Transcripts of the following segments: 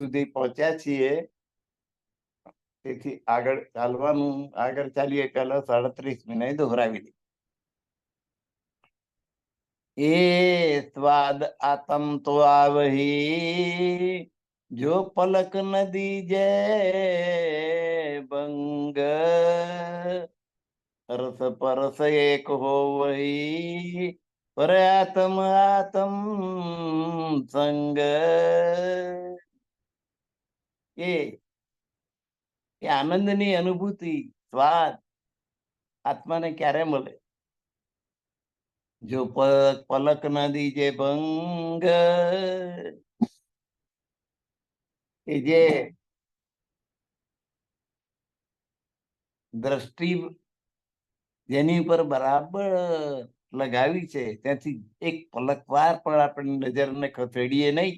સુધી પહોંચ્યા છીએ. તેથી આગળ ચાલવાનું, આગળ ચાલીએ પેલા 37 મિનિટ દોહરાવી દી. એ સ્વાદ આતમ તો આવહી, જો પલક નદી જે બંગ, રસ પરસ એક હો વહી, પર આતમ આતમ સંગ. એ આનંદની અનુભૂતિ, સ્વાદ આત્માને ક્યારે મળે? જો પલક ના દીજે ભંગ, એ જે દ્રષ્ટિ જેની ઉપર બરાબર લગાવી છે, ત્યાંથી એક પલકવાર પણ આપણી નજરને ખસેડીએ નહીં,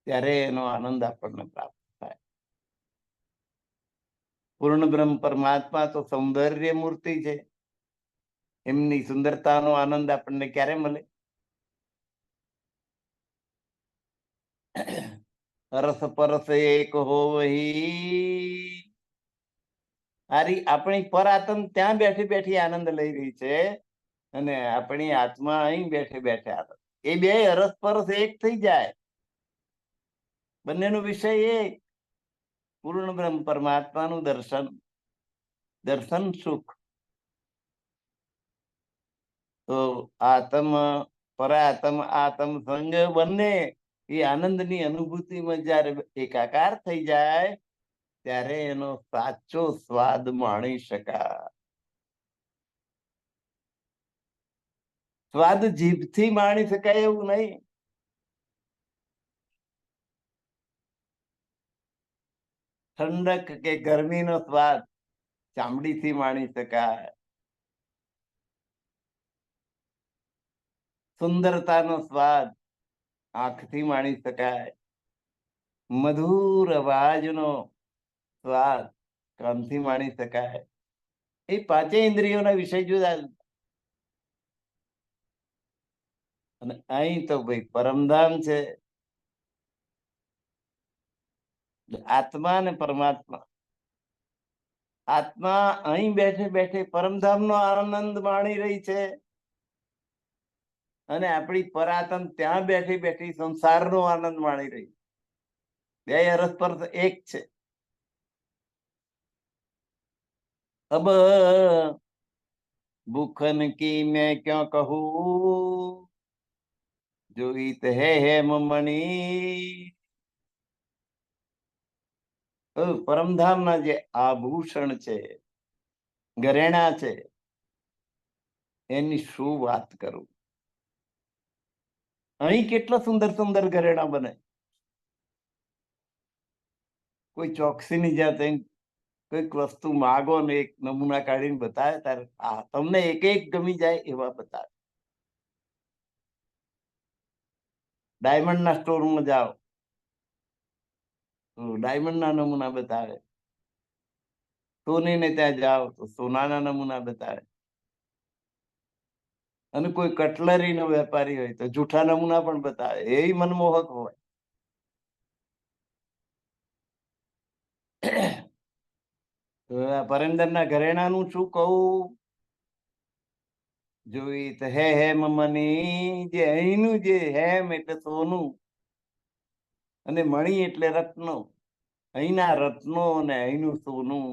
ત્યારે એનો આનંદ આપણને પ્રાપ્ત થાય. પૂર્ણ બ્રહ્મ પરમાત્મા તો સૌંદર્ય મૂર્તિ છે. એમની સુંદરતાનો આનંદ આપણને ક્યારે મળે? રસ પરસ એક હોવહી. આપણી પરાત્મ ત્યાં બેઠી બેઠી આનંદ લઈ રહી છે, અને આપણી આત્મા અહીં બેઠે બેઠે આનંદ. એ બે રસ પરસ એક થઈ જાય, બંનેનો વિષય એક. પૂર્ણ બ્રહ્મ પરમાત્માનું દર્શન, દર્શન સુખ. તો આત્મ પરાત્મ આત્મ સંગ બંને એ આનંદની અનુભૂતિમાં જયારે એકાકાર થઈ જાય, ત્યારે એનો સાચો સ્વાદ માણી શકાય. સ્વાદ જીભથી માણી શકાય એવું નહીં. ઠંડક કે ગરમીનો સ્વાદ ચામડીથી માણી શકાય. સુંદરતાનો સ્વાદ આંખથી માણી શકાય. મધુર અવાજનો સ્વાદ કાનથી માણી શકાય. એ પાંચેય ઇન્દ્રિયોના વિષય જુદા. અને અહીં તો ભાઈ પરમધામ છે, આત્મા ને પરમાત્મા. આત્મા અહીં બેઠે બેઠે પરમધામનો આનંદ માણી રહી છે, અને આપણી પરાત્મ ત્યાં બેઠી બેઠી સંસારનો આનંદ માણી રહી. બે અરસપર એક છે. અબ ભૂખન કી મેં ક્યાં કહું, જોઈત હે મમણી. પરમધામના જે આભૂષણ છે, ઘરેણા છે, એની શું વાત કરું. અહીં કેટલા સુંદર સુંદર ઘરેણા બને. કોઈ ચોકસીની જાતે કોઈક વસ્તુ માગો ને એક નમૂના કાઢીને બતાવે, ત્યારે તમને એક એક ગમી જાય એવા બતાવે. ડાયમંડના સ્ટોરમાં જાઓ તો ડાયમંડના નમૂના બતાવે. સોનીને ત્યાં જાઓ તો સોનાના નમૂના બતાવે. અને કોઈ કટલરીનો વેપારી હોય તો જૂઠા નમૂના પણ બતાવે. એ મનમોહક હોય. પરેન્દ્રના ઘરેણાનું શું કહું? જોઈ તો હે મની, જે અહીંનું જે હેમ એટલે સોનું, અને મણી એટલે રત્નો. અહીંના રત્નો અને અહીંનું સોનું.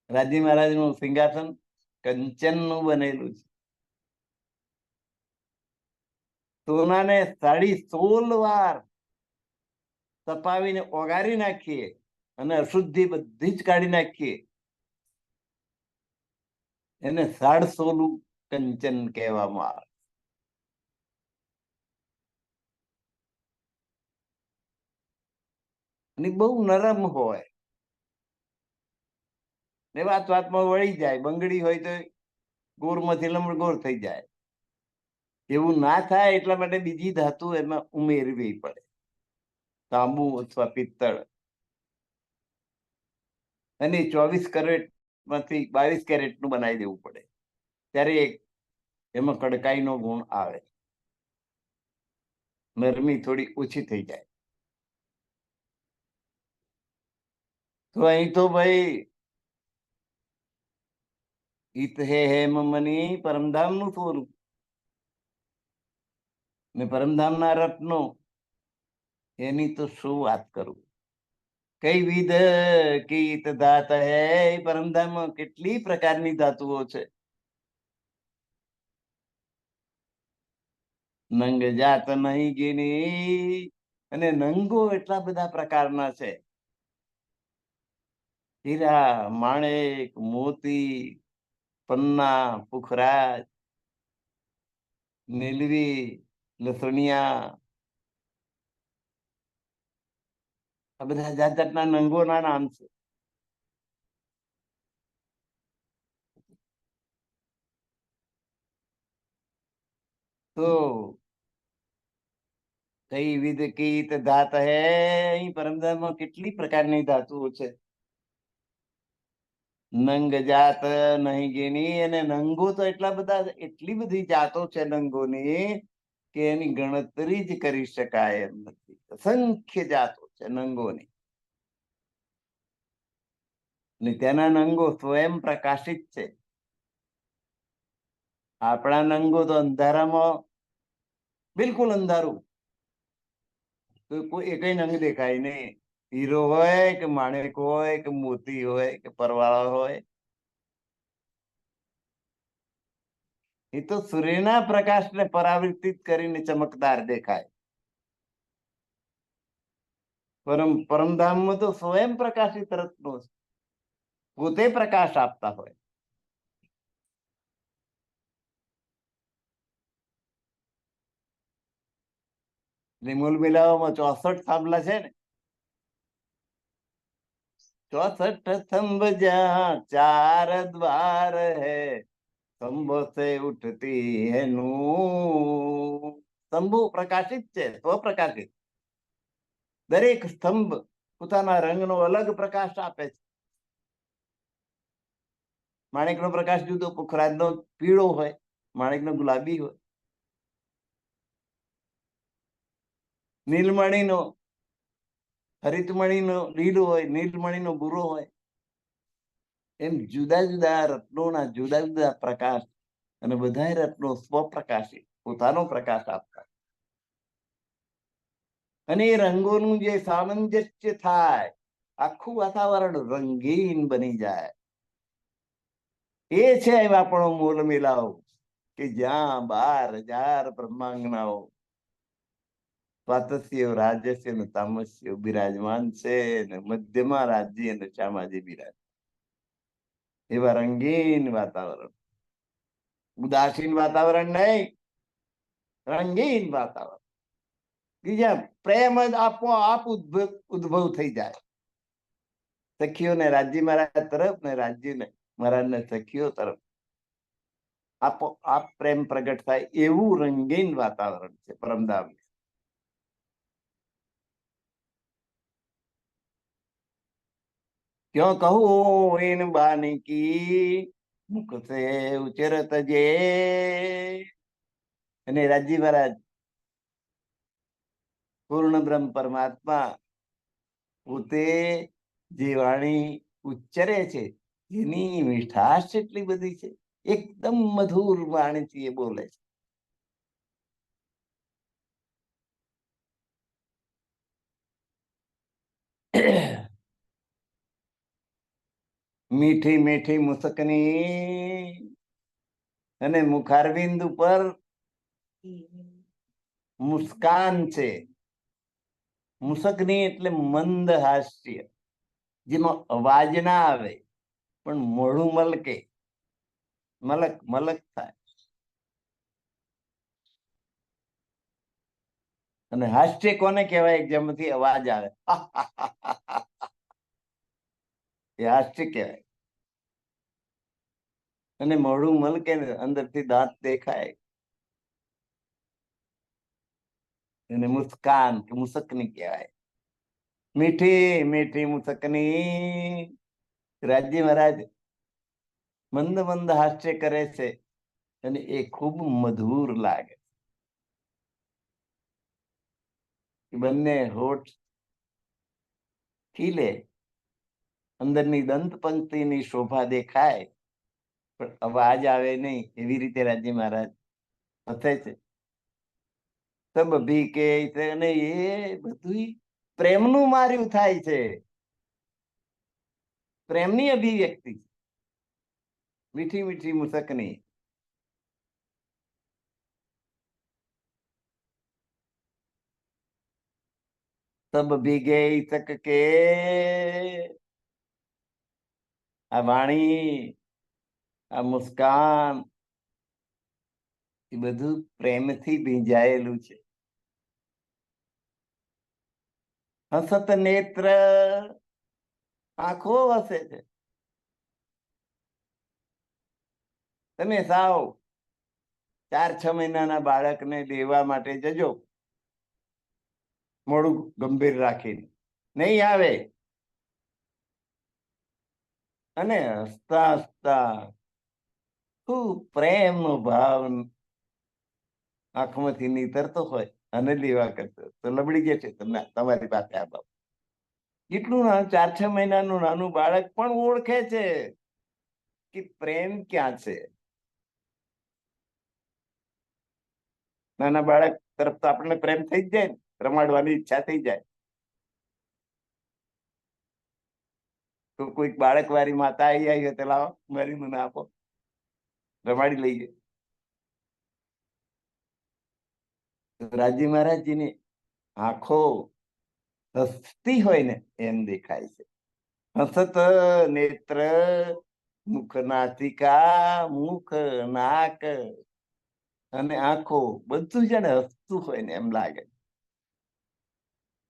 રાજી મહારાજ નું સિંહાસન કંચન નું બનેલું છે. સોનાને 16 વાર તપાવીને ઓગાળી નાખીએ અને અશુદ્ધિ બધી જ કાઢી નાખીએ, એને 16 કંચન કહેવામાં આવે. અને બહુ નરમ હોય, ને વાત વાતમાં વળી જાય. બંગડી હોય તો ગોરમાંથી લંબગોર થઈ જાય. એવું ના થાય એટલા માટે બીજી ધાતુ એમાં ઉમેરવી પડે, તાંબુ અથવા પિત્તળ. અને 24 કેરેટ માંથી 22 કેરેટ નું બનાવી દેવું પડે, ત્યારે એમાં કડકાઈનો ગુણ આવે, નરમી થોડી ઓછી થઈ જાય. તો અહીં તો ભાઈ હિત હે હેમ મની પરમધામ નું થોરું ને પરમધામના રત્નો એની તો શું વાત કરું. કઈ વિધ કીત ધાત હે, પરમધામમાં કેટલી પ્રકારની ધાતુઓ છે. નંગ જાત નહીં ગીની, અને નંગો એટલા બધા પ્રકારના છે. હીરા, માણેક, મોતી, પન્ના, પુખરાજ, નીલવી, લસણિયા, આ બધા જાત જાતના નંગોના નામ છે. તો કઈ વિધ કીત ધાત હે, અહીં પરમધામમાં કેટલી પ્રકારની ધાતુઓ છે. નંગ જાત નહીં ગીની, અને નંગો તો એટલા બધા, એટલી બધી જાતો છે નંગોની કે એની ગણતરી જ કરી શકાય એમ નથી. અસંખ્ય જાતો છે નંગોની, ને તેના નંગો સ્વયં પ્રકાશિત છે. આપણા નંગો તો અંધારામાં બિલકુલ અંધારું, કોઈ એકય નંગ દેખાય નહીં. હીરો હોય કે માણેક હોય કે મોતી હોય કે પરવાળા હોય, એ તો સૂર્યના પ્રકાશને પરાવર્તિત કરીને ચમકદાર દેખાય. પરમધામમાં તો સ્વયં પ્રકાશિત રત્નો પોતે પ્રકાશ આપતા હોય. મૂલ મિલાવવામાં 64 થાંભલા છે ને. 64 સ્તંભ જ્યાં 4 દ્વાર હૈ, સ્તંભો સે ઉઠતી હૈ નૂર. સ્તંભો પ્રકાશિત છે, સ્વપ્રકાશિત. દરેક સ્તંભ પોતાના રંગનો અલગ પ્રકાશ આપે છે. માણેકનો પ્રકાશ જુદો, પુખરાજનો પીળો હોય, માણેકનો ગુલાબી હોય, નીલમણીનો, હરિતમણીનો લીલો હોય, નીલમણીનો ભૂરો હોય. એમ જુદા જુદા રત્નોના જુદા જુદા પ્રકાશ, અને બધા રત્નો સ્વપ્રકાશી પોતાનો પ્રકાશ આપતા. અને એ રંગોનું જે સામંજસ્ય થાય, આખું વાતાવરણ રંગીન બની જાય. એ છે આપણો મૂળ મિલાવ, કે જ્યાં 12,000 બ્રહ્માંગનાઓ સ્વાતસ્ય, રાજસ્ય અને તામસ્ય બિરાજમાન છે, ને મધ્યમાં રાજ્ય અને શ્યામાજી બિરાજ. એવા રંગીન વાતાવરણ, ઉદાસીન વાતાવરણ નહીં, રંગીન વાતાવરણ, બીજા પ્રેમ જ આપોઆપ ઉદ્ભવ થઈ જાય. સખીઓને રાજ્ય મહારાજ તરફ, ને રાજ્ય ને મહારાજ ને સખીઓ તરફ આપોઆપ પ્રેમ પ્રગટ થાય, એવું રંગીન વાતાવરણ છે પરમધામ. क्यों कहूं इन बानी की, मुख से उचरत जे. અને રાજી મહારાજ પૂર્ણ બ્રહ્મ પરમાત્મા પોતે જે વાણી ઉચ્ચરે છે, એની મીઠાશ એટલી બધી છે, એકદમ મધુર વાણીથી એ બોલે છે. મીઠી મીઠી મુસકની, અને મુખારવિંદ ઉપર મુસ્કાન છે. મુસકની એટલે મંદ હાસ્ય, જેમાં અવાજ ના આવે પણ મોઢું મલકે, મલક મલક થાય. અને હાસ્ય કોને કહેવાય? જેમાંથી અવાજ આવે, એ હાસ્ય કહેવાય. અને મોઢું મલકે, અંદરથી દાંત દેખાય, એને મુસ્કાન કે મુસકની કહેવાય. મીઠી મીઠી મુસકની. રાજ્ય મહારાજ મંદ મંદ હાસ્ય કરે છે, અને એ ખૂબ મધુર લાગે. બંને હોઠ ખીલે, અંદરની દંત પંક્તિની શોભા દેખાય, પણ અવાજ આવે નહીં, એવી રીતે રાજી મહારાજ હસે છે. તબ ભી કે અને એ બધું પ્રેમનું માર્યું થાય છે, પ્રેમની અભિવ્યક્તિ, મીઠી મીઠી મુસકની. તબ ભીગે તક કે આ વાણી, આ મુસ્કાન, એ બધું પ્રેમથી ભીંજાયેલું છે. હસત નેત્ર, આંખો હસે છે. તમે સાવ 4-6 મહિનાના બાળકને દેવા માટે જજો, મોડું ગંભીર રાખીને, નહીં આવે. અને હસતા હસતા ખૂબ પ્રેમનો ભાવ આંખમાંથી નીતરતો હોય અને લેવા કરતો તો લબડી જશે તમને તમારી પાસે આ બાબત. કેટલું 4-6 મહિનાનું નાનું બાળક પણ ઓળખે છે કે પ્રેમ ક્યાં છે. નાના બાળક તરફ તો આપણને પ્રેમ થઈ જ જાય ને, રમાડવાની ઈચ્છા થઈ જાય. તો કોઈક બાળક વાળી માતા આવી હોય તો લાવો મારી મને આપો, રમાડી લઈએ. રાજી મહારાજજીની આંખો હસતી હોય ને એમ દેખાય છે. હસત નેત્ર, મુખ નાસિકા, મુખ નાક અને આંખો બધું છે ને હસતું હોય ને એમ લાગે.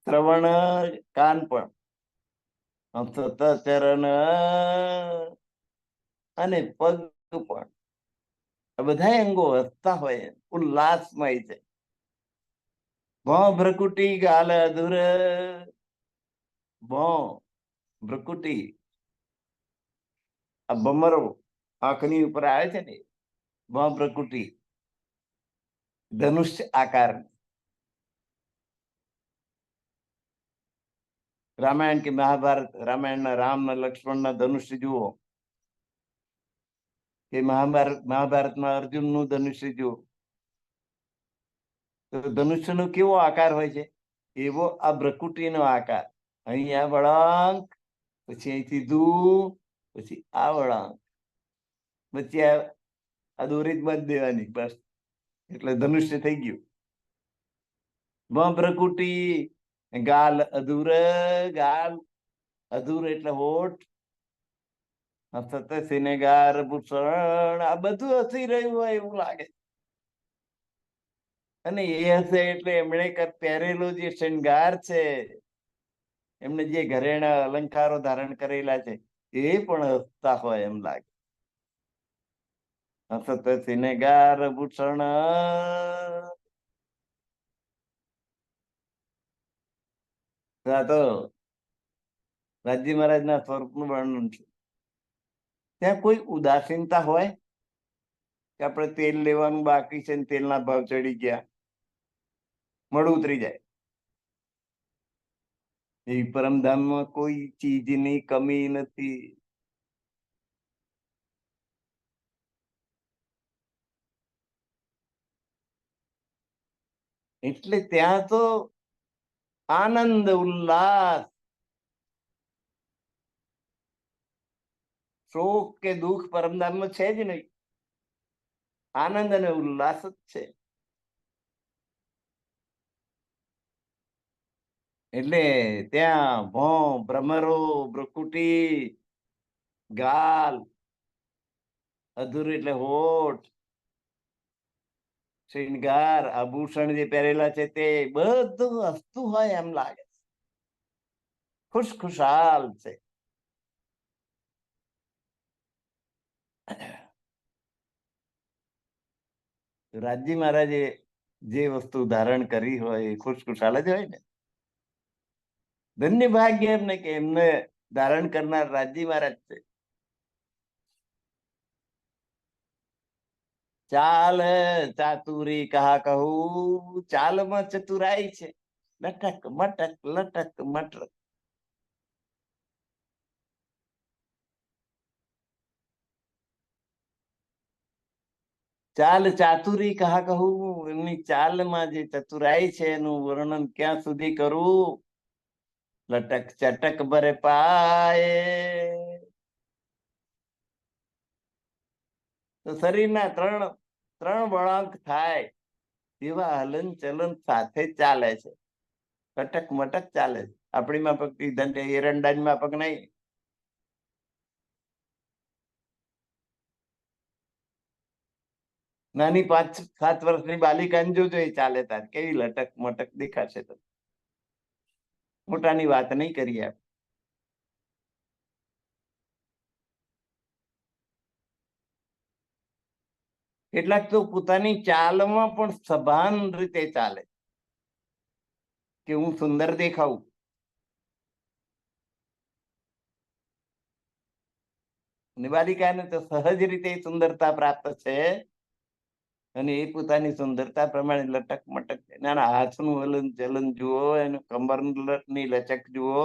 શ્રવણ, કાન પણ, હસત ચરણ અને પગ પણ, આ બધા અંગો હસતા હોય, ઉલ્લાસમય છે. ભ્રકુટી ગાલ અધુર, ભ્રકુટી આ ભમરો આંખની ઉપર આવે છે ને, ભ્રકુટી ધનુષ આકાર. રામાયણ કે મહાભારત, રામાયણના રામ ના લક્ષ્મણ ના ધનુષ્ય જુઓ, કે મહાભારતમાં અર્જુન નું ધનુષ્ય જુઓ, તો ધનુષ્ય નો કેવો આકાર હોય છે? એવો આ ભ્રકુટીનો આકાર. અહીંયા વળાંક, પછી અહીં સીધું, પછી આ વળાંક, વચ્ચે આ દોરી જ બાંધી દેવાની બસ, એટલે ધનુષ્ય થઈ ગયું. ભ્રકુટી ગાલ અધૂર, ગાલ અધૂર એટલે હોઠ, હસત સિનેગાર ભૂષણ, આ બધું હસી રહ્યું હોય એવું લાગે. અને એ હશે એટલે એમણે પહેરેલો જે શણગાર છે, એમને જે ઘરેણા અલંકારો ધારણ કરેલા છે, એ પણ હસતા હોય એમ લાગે. હસત સિનેગાર ભૂષણ. તો રાજી મહારાજના સ્વરૂપનું વર્ણન છે. ત્યાં કોઈ ઉદાસીનતા હોય કે આપણે તેલ લેવાનું બાકી છે ને તેલના ભાવ ચડી ગયા, મળું ઉતરી જાય. એ પરમધામમાં કોઈ ચીજની કમી નથી. એટલે ત્યાં તો આનંદ ઉલ્લાસ, શોક કે દુઃખ પરમધામમાં છે જ નહીં, આનંદ અને ઉલ્લાસ જ છે. એટલે ત્યાં ભ્રમરો, ભ્રકુટી, ગાલ અધૂર એટલે હોઠ, શ્રૃંગાર, આભૂષણ જે પહેરેલા છે તે બધું હસતું હોય એમ લાગે, ખુશખુશાલ છે. રાજી મહારાજે જે વસ્તુ ધારણ કરી હોય એ ખુશખુશાલ જ હોય ને. ધન્ય ભાગ્ય એમને કે એમને ધારણ કરનાર રાજી મહારાજ છે. ચાલ ચાતુરી કહા કહું, ચાલમાં ચતુરાઈ છે. લટક મટક લટક મટક. ચાલ ચાતુરી કહા કહું, એમની ચાલમાં જે ચતુરાઈ છે એનું વર્ણન ક્યાં સુધી કરું? લટક ચટક બરે પાયે. તો શરીરના ત્રણ ત્રણ વળાંક થાય એવા હલન ચલન સાથે ચાલે છે. કટક મટક ચાલે છે. આપણી માફક એરંડાજ માફક નહીં. નાની 5-7 વર્ષની બાલિકાને જોજો એ ચાલે તાર કેવી લટક મટક દેખાશે. તો મોટાની વાત નહીં કરીએ. કેટલાક તો પોતાની ચાલમાં પણ સભાન રીતે ચાલે કે હું સુંદર દેખાવું. બાલિકાને તો સહજ રીતે સુંદરતા પ્રાપ્ત છે અને એ પોતાની સુંદરતા પ્રમાણે લટક મટક એના હાથનું હલન ચલન જુઓ, એનું કમરની લચક જુઓ.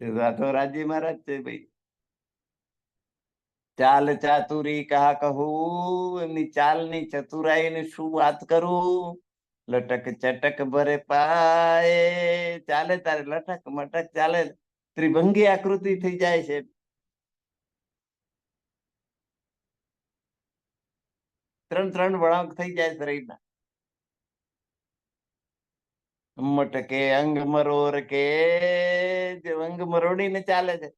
રાધો રાજ્ય મહારાજ છે ભાઈ. ચાલ ચાતુરી કહા કહું, એમની ચાલની ચતુરાઈની શું વાત કરું? લટક ચટક ભરે પાયે. ચાલે તારે લટક મટક ચાલે, ત્રિભંગી આકૃતિ થઈ જાય છે. ત્રણ ત્રણ વળાંક થઈ જાય શરીરના. મટકે અંગ મરોર કે, જે અંગ મરોડીને ચાલે છે.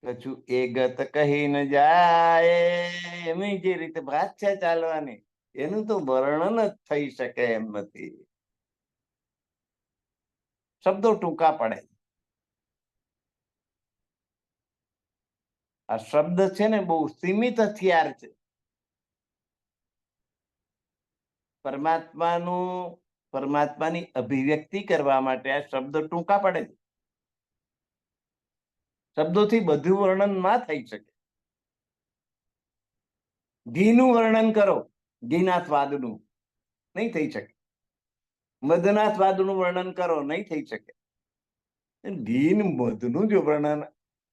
કછું એ ગત કહી ન જાય, એમની જે રીતે વાત છે ચાલવાની, એનું તો વર્ણન જ થઈ શકે એમ નથી. શબ્દો ટૂંકા પડે. આ શબ્દ છે ને બહુ સીમિત હથિયાર છે. પરમાત્માની અભિવ્યક્તિ કરવા માટે આ શબ્દ ટૂંકા પડે છે. શબ્દોથી બધું વર્ણન ના થઈ શકે. ઘીનું વર્ણન કરો, ઘીના સ્વાદનું, નહીં થઈ શકે. મધના સ્વાદનું વર્ણન કરો, નહીં થઈ શકે. ઘી મધનું જો વર્ણન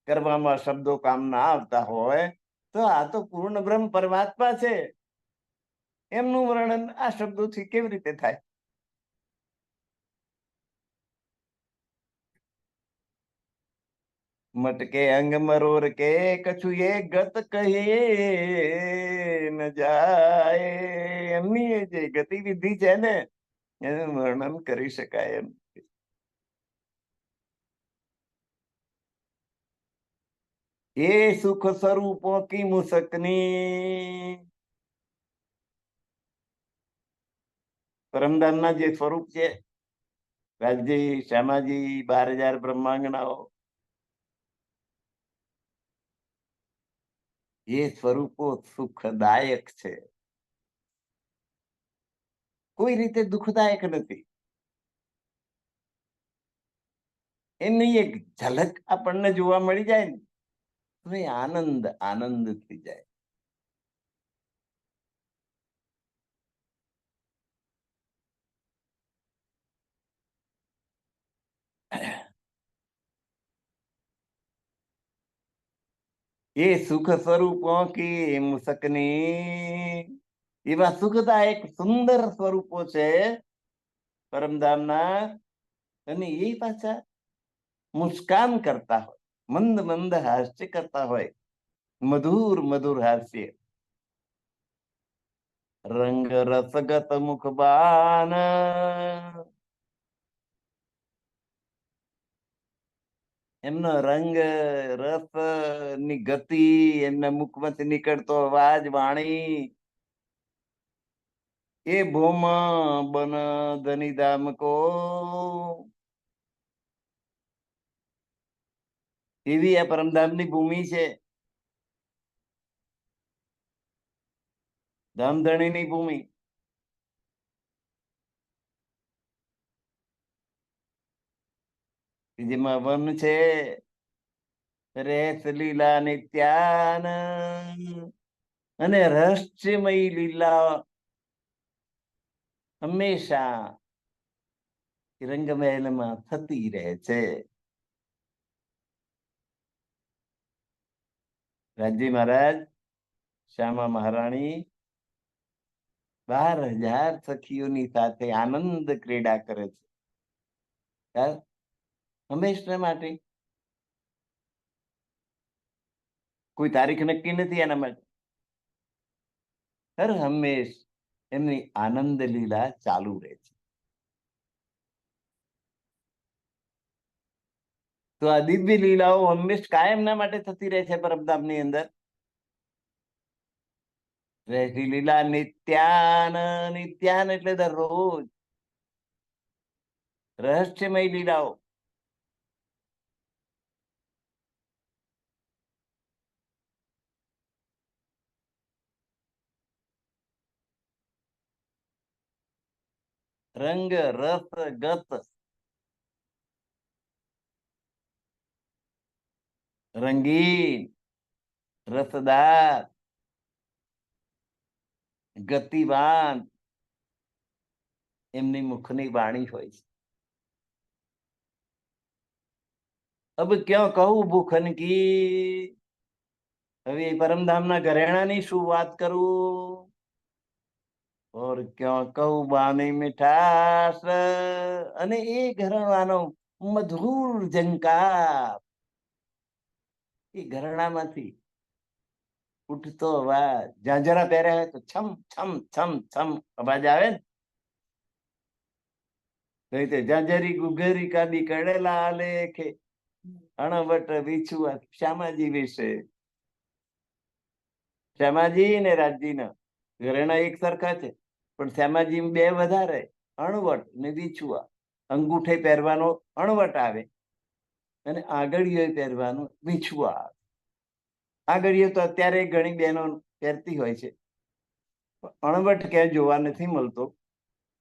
કરવામાં શબ્દો કામ ના આવતા હોય તો આ તો પૂર્ણ બ્રહ્મ પરમાત્મા છે, એમનું વર્ણન આ શબ્દોથી કેવી રીતે થાય? મટકે અંગ મરોર કે, કછું એ ગત કહે ન જાય. એમની જે ગતિવિધિ છે ને એનું વર્ણન કરી શકાય એમ. એ સુખ સ્વરૂપો કી મુસકની. પરમધામના જે સ્વરૂપ છે, રાજજી શ્યામાજી 12,000 બ્રહ્માંગનાઓ, એ સ્વરૂપો સુખદાયક છે, કોઈ રીતે દુઃખદાયક નથી. એની એક ઝલક આપણને જોવા મળી જાય ને તો એ આનંદ આનંદ થઈ જાય. એ સુખ સ્વરૂપો કી મુસકની, એવા સુખદાયક સુંદર સ્વરૂપો છે પરમધામના. અને એ પાછા મુસ્કાન કરતા હોય, મંદ મંદ હાસ્ય કરતા હોય, મધુર મધુર હાસ્ય. રંગ રસગત મુખબાન, એમનો રંગ રસ ની ગતિ, એમના મુખમાંથી નીકળતો અવાજ વાણી, એ ભોમા બન ધની દામ કો, એવી આ પરમધામની ભૂમિ છે, ધામધણીની ભૂમિ. જેમાં વન છે રેસ લીલા નિત્યાન અને રહસ્યમય લીલા હંમેશા રંગમહેલમાં થતી રહે છે. રાજજી મહારાજ, શ્યામા મહારાણી 12,000 સખીઓની સાથે આનંદ ક્રીડા કરે છે. હંમેશા માટે કોઈ તારીખ નક્કી નથી એના માટે. હર હંમેશ એમની આનંદ લીલા ચાલુ રહે છે. તો આ દિવ્ય લીલાઓ હંમેશ કાયમના માટે થતી રહે છે પરમધામની અંદર. રહેતી લીલા નિત્યાન, નિત્યાન એટલે દરરોજ. રહસ્યમય લીલાઓ રંગ રસ ગત, રંગીન, રસદાર, ગતિવાન એમની મુખની વાણી હોય છે. અબ ક્યાં કહું ભૂખન કી, હવે પરમધામના ઘરેણાની શું વાત કરું. ઓર ક્યાં કહું બાની મીઠાશ, અને એ ઘરેણાનો મધુર ઝંકાર, એ ઘરેણામાંથી ઉઠતો અવાજ. ઝાંઝરા પહેર્યા હોય તો છમ છમ છમ છમ અવાજ આવે ને, તો ઝાંઝરી ગુગરી કાબી કડેલા આલેખે અણવટ વિછુઆ. શ્યામાજી વિશે, શ્યામાજી ને રાજજીના ઘરેણા એક સરખા છે, પણ શ્યામાજી બે વધારે, અણવટ ને વિછુઆ. અંગૂઠે પહેરવાનો અણવટ આવે અને આંગળીઓ પહેરવાનું વિછુઆ આવે. આંગળીઓ તો અત્યારે ઘણી બહેનો પહેરતી હોય છે, અણવટ ક્યાંય જોવા નથી મળતો.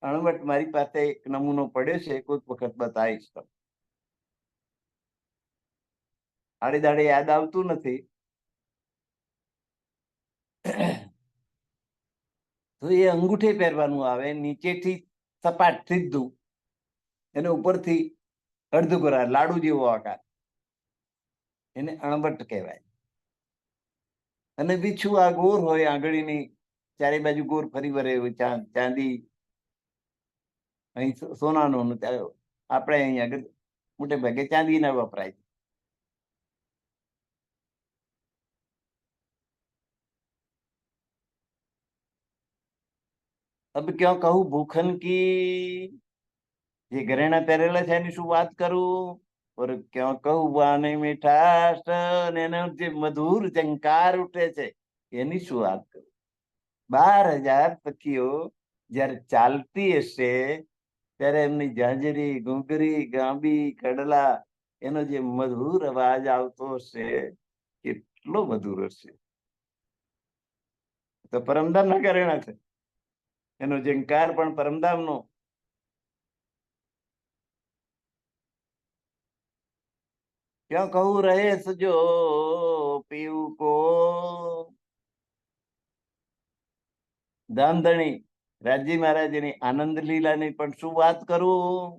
અણવટ મારી પાસે એક નમૂનો પડ્યો છે, કોઈક વખત બતાવીશ. તો આડે દાડે યાદ આવતું નથી. તો એ અંગૂઠે પહેરવાનું આવે, નીચેથી સપાટ સીધું, એને ઉપરથી અર્ધગોળા લાડુ જેવો આકાર, એને અણવટ કહેવાય. અને બીછું આ ગોર હોય, આંગળીની ચારે બાજુ ગોર ફરી વરે હોય, ચાંદી. અહીં સોનાનું, આપણે અહીં આગળ મોટે ભાગે ચાંદી ના વપરાય. અબ ક્યાં કહું ભૂખન કી, જે ઘરેણા પહેરેલા છે એની શું વાત કરું. और क्यों कहूं बानी મીઠાશ, એનો જે મધુર ઝંકાર ઉઠે છે એની શું વાત કરું. 12,000 સખીઓ જયારે ચાલતી હશે ત્યારે એમની ઝાંઝરી ઘૂંઘરી ગાંબી કડલા, એનો જે મધુર અવાજ આવતો હશે, કેટલો મધુર હશે. તો પરમધામ ના ઘરેણા છે, એનો ઝંકાર પણ પરમધામ નો. ક્યાં કહું રહે સજો પીવું કો, ધામધણી રાજજી મહારાજની આનંદ લીલાની પણ શું વાત કરું.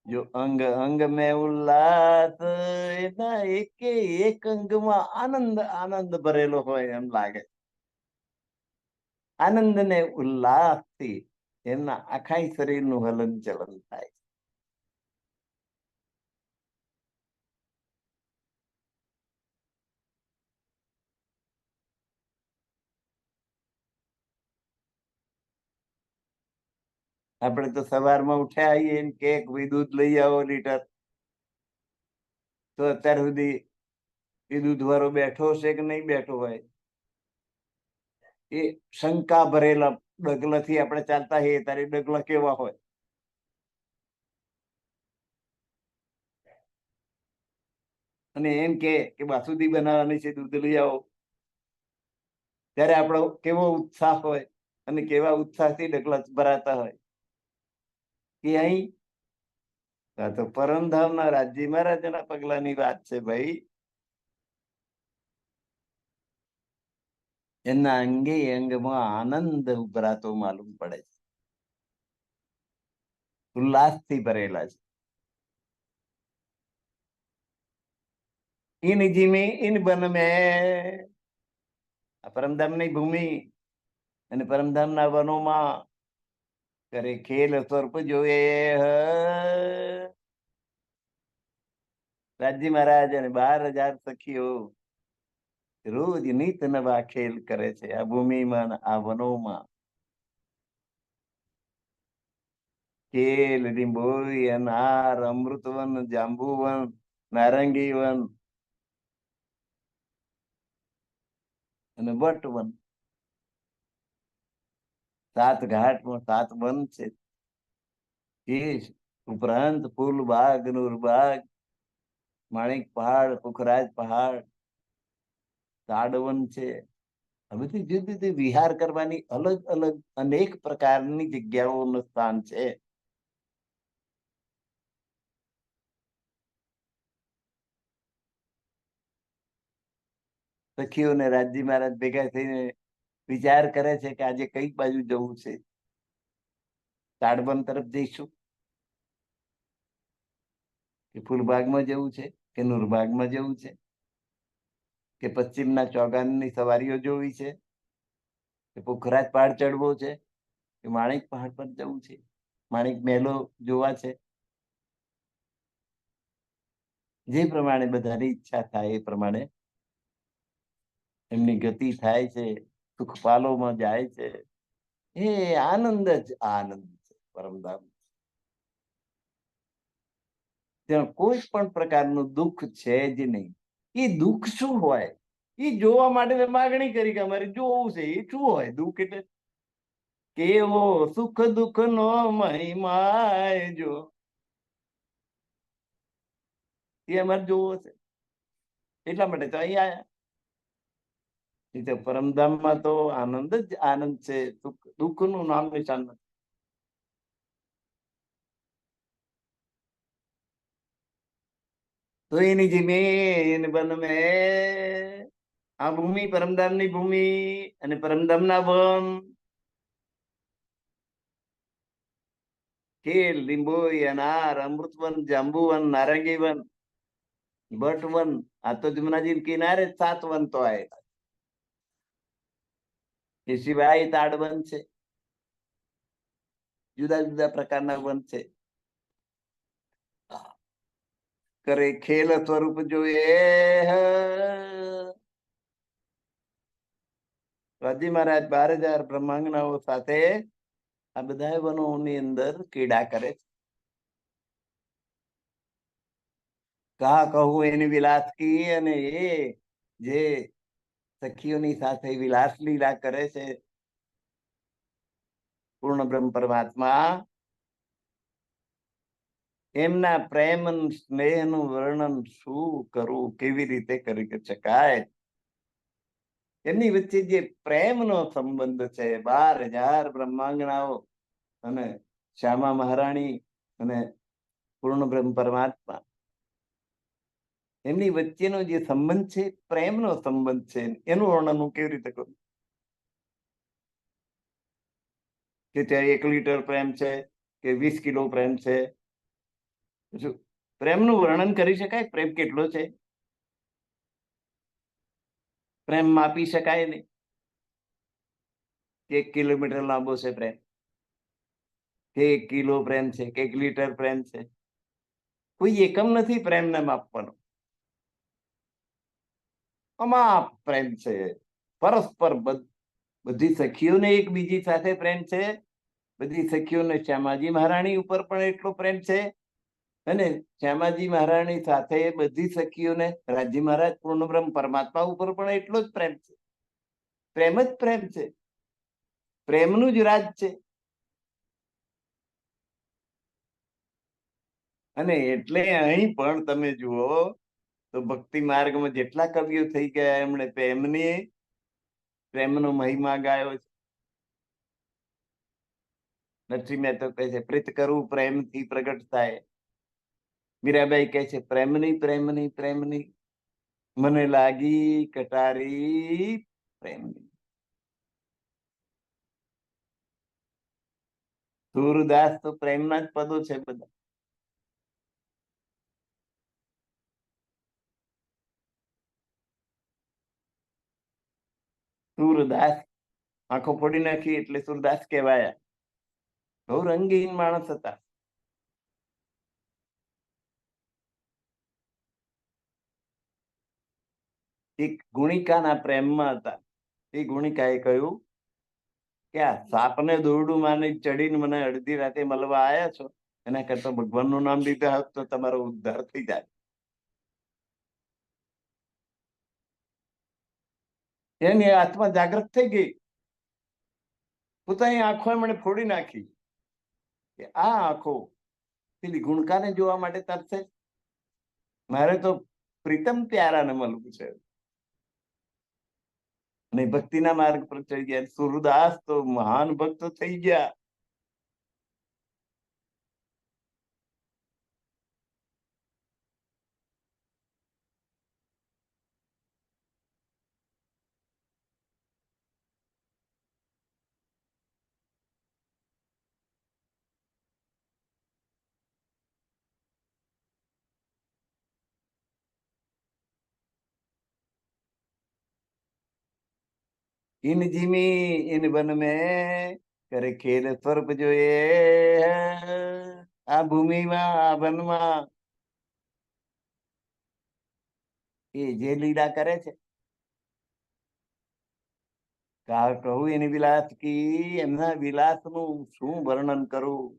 જો અંગ અંગ મેં ઉલ્લાસ, એના એકે એક અંગમાં આનંદ આનંદ ભરેલો હોય એમ લાગે. આનંદ ને ઉલ્લાસ થી એમના આખા શરીરનું હલન ચલન થાય. આપણે તો સવારમાં ઉઠ્યા આવીએ કે ભાઈ દૂધ લઈ આવો લીટર, તો અત્યાર સુધી એ દૂધ વાળો બેઠો છે કે નહીં બેઠો હોય, એ શંકા ભરેલા ડગલાથી આપણે ચાલતા હોઈએ ત્યારે ડગલા કેવા હોય. અને એમ કે બાસુદી બનાવવાની છે, દૂધ લઈ આવો, ત્યારે આપણો કેવો ઉત્સાહ હોય અને કેવા ઉત્સાહથી ડગલા ભરાતા હોય. કે અહીં તો પરમધામના રાજજી મહારાજના પગલાની વાત છે ભાઈ. એના અંગે અંગમાં આનંદ ઉભરાતો માલુમ પડે છે, ઉલ્લાસથી ભરેલા છે. इन जिमी इन बन में પરમધામની ભૂમિ અને પરમધામના વનોમાં કરે ખેલ સ્વરૂપ જોઈએ. રાજી મહારાજ અને 12,000 સખીઓ રોજ નિત નવા ખેલ કરે છે આ ભૂમિમાં, આ વનોમાં. ખેલ લીંબોઈ, અનાર, અમૃતવન, જાંબુવન, નારંગીવન અને વટવન. 7 ઘાટમાં 7 વન છે. એ ઉપરાંત ફૂલબાગ, નૂરબાગ, માણિક પહાડ, પુખરાજ પહાડ, તાડવન છે. આ બધી જુદી જુદી વિહાર કરવાની અલગ અલગ અનેક પ્રકારની જગ્યાઓનું સ્થાન છે. સખીઓને રાજજી મહારાજ ભેગા થઈને વિચાર કરે છે કે આજે કઈ બાજુ જવું છે. તાડવન તરફ જઈશું કે ફૂલબાગમાં જવું છે કે નૂરબાગમાં જવું છે કે પશ્ચિમના ચોગાનની સવારીઓ જોવી છે કે પુખરાજ પહાડ ચડવો છે કે માણિક પહાડ પર જવું છે, માણિક મહેલો જોવા છે. જે પ્રમાણે બધાની ઈચ્છા થાય એ પ્રમાણે એમની ગતિ થાય છે, સુખપાલોમાં જાય છે. એ આનંદ જ આનંદ છે પરમધામ. ત્યાં કોઈ પણ પ્રકારનું દુઃખ છે જ નહીં. એ દુઃખ શું હોય એ જોવા માટે માગણી કરી કે અમારે જોવું છે. એ શું હોય દુઃખ? એટલે કેવો સુખ દુઃખ નો મહિમા જો એ અમારે જોવો છે. એટલા માટે તો અહીં આયા. એ તો પરમધામમાં તો આનંદ જ આનંદ છે, દુઃખ નું નામ નિશાન નથી. તો એની જમીન બન મેં આ ભૂમિ પરમધામની ભૂમિ અને પરમધામના વન, કેલ, લીંબોઈ, અનાર, અમૃતવન, જાંબુવન, નારંગીવન, બટવન. આ તો જમનાજી કિનારે 7 વન તો આવેલા. એ સિવાય તાડવન છે, જુદા જુદા પ્રકારના વન છે. કરે ખેલ સ્વરૂપ જોઈએ. રાજી મહારાજ 12,000 બ્રહ્માંગનાઓ સાથે આ બધા વનોની અંદર ક્રીડા કરે છે. કહા કહું એની વિલાસ કી, અને એ જે સખીઓની સાથે વિલાસ લીલા કરે છે પૂર્ણ બ્રહ્મ પરમાત્મા, એમના પ્રેમ સ્નેહ નું વર્ણન શું કરવું, કેવી રીતે કરી શકાય? એમની વચ્ચે જે પ્રેમનો સંબંધ છે, 12,000 બ્રહ્માંગનાઓ અને શ્યામા મહારાણી અને પૂર્ણ બ્રહ્મ પરમાત્મા, એમની વચ્ચેનો જે સંબંધ છે પ્રેમનો સંબંધ છે. એનું વર્ણન હું કેવી રીતે કરું? કે ત્યાં 1 લીટર પ્રેમ છે કે 20 કિલો પ્રેમ છે? પ્રેમનું વર્ણન કરી શકાય? પ્રેમ કેટલો છે પ્રેમ માપી શકાય નહીં. 1 કિલોમીટર લાંબો છે પ્રેમ, કે 1 કિલો પ્રેમ છે કે 1 લીટર પ્રેમ છે? કોઈ એકમ નથી પ્રેમને માપવાનો. અમાપ પ્રેમ છે, પરસ્પર બધી સખીઓને એકબીજી સાથે પ્રેમ છે. બધી સખીઓને શ્યામાજી મહારાણી ઉપર પણ એટલો પ્રેમ છે, અને શ્યામાજી મહારાણી સાથે બધી સખીઓને રાજી મહારાજ પૂર્ણ બ્રહ્મ પરમાત્મા ઉપર પણ એટલો જ પ્રેમ છે. પ્રેમ જ પ્રેમ છે, પ્રેમનું જ રાજ છે. અને એટલે અહીં પણ તમે જુઓ તો ભક્તિ માર્ગમાં જેટલા કવિઓ થઈ ગયા એમણે પ્રેમનો મહિમા ગાયો છે. નરસિંહ મહેતા કહે છે પ્રીત કરવું પ્રેમથી પ્રગટ થાય. મીરાબાઈ કહે છે પ્રેમની પ્રેમની પ્રેમની મને લાગી કટારી પ્રેમની. સૂરદાસ તો પ્રેમના જ પદો છે બધા. સૂરદાસ, આંખો ફોડી નાખી એટલે સૂરદાસ કહેવાયા. બહુ રંગીન માણસ હતા. એક ગુણિકાના પ્રેમમાં હતા. એ ગુણિકાએ કહ્યું કે આ સાપને દોરડું માની ચડીને મને અડધી રાતે મળવા આવ્યા છો, એના કરતા ભગવાનનું નામ લીધા હોત તો તમારો ઉદ્ધાર થઈ જાય. એની આત્મા જાગૃત થઈ ગઈ. પોતાની આંખો મને ફોડી નાખી કે આ આંખો પેલી ગુણકાને જોવા માટે તરસે. મારે તો પ્રીતમ પ્યારાને મળવું છે. અને ભક્તિના માર્ગ પર ચડી ગયા. સૂરદાસ તો મહાન ભક્ત થઈ ગયા. इन जिमी इन वन में करे खेल સ્વર્પ જોઈએ. આ ભૂમિમાં આ વનમાં એ જે લીલા કરે છે, કહું એની વિલાસ કી, એમના વિલાસનું શું વર્ણન કરું.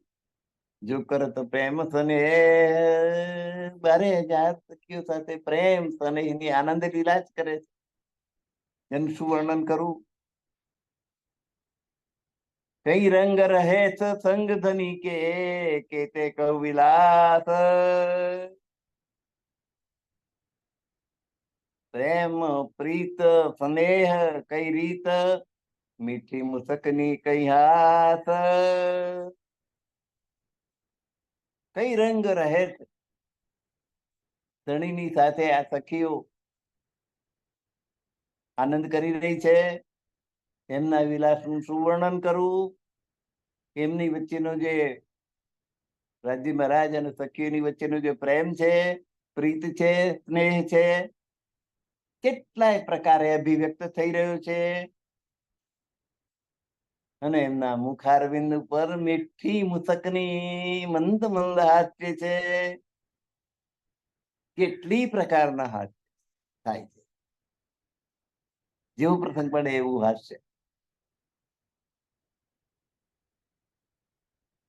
જો કરત પ્રેમ સને, બારે હજાર સખીઓ સાથે પ્રેમ સને એની આનંદ લીલા જ કરે છે. એનું શું વર્ણન કરું. કઈ રંગ રહે સંગ ધની કે તે કહું વિલાસ. પ્રેમ પ્રીત સ્નેહ કઈ રીત, મીઠી મુસકની કઈ હાથ. કઈ રંગ રહે ધણીની સાથે આ સખીઓ આનંદ કરી રહી છે. એમના વિલાસનું શું વર્ણન કરું. એમની વચ્ચેનો જે રાજી મહારાજ અને સખીઓની વચ્ચેનો જે પ્રેમ છે, પ્રીત છે, સ્નેહ છે, કેટલાય પ્રકારે અભિવ્યક્ત થઈ રહ્યો છે. અને એમના મુખારવિંદ ઉપર મીઠી મુસકની મંદ મંદ હાસ્ય છે. કેટલી પ્રકારના હાસ્ય થાય છે. જેવું પ્રસંગ પડે એવું હાસ્ય.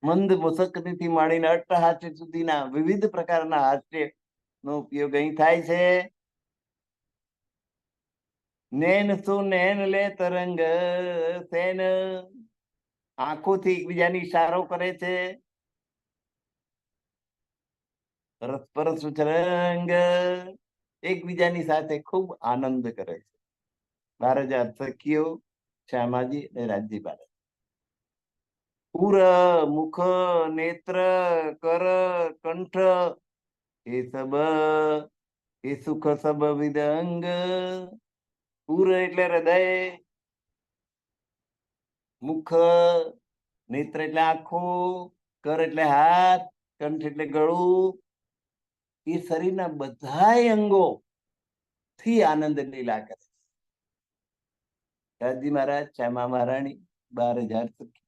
મંદ મુસકનીથી માંડીને અટ્ટહાસ્ય સુધીના વિવિધ પ્રકારના હાસ્ય નો ઉપયોગ અહીં થાય છે. નેન શું નેન લે તરંગ સેન, આંખોથી એકબીજાની ઇશારો કરે છે. પરસ્પર સુચરંગ, એકબીજાની સાથે ખૂબ આનંદ કરે છે. 12,000 સખીઓ, શ્યામાજી અને રાજજી બાળક. પુર મુખ નેત્ર કર કંઠ એ સબ એ સુખ સબ વિદંગ. પુર એટલે હૃદય, મુખ નેત્ર એટલે આંખો, કર એટલે હાથ, કંઠ એટલે ગળું. એ શરીરના બધા અંગો થી આનંદ લીલા કરે. રાજજી મહારાજ, શ્યામા મહારાણી, 12,000 સખી.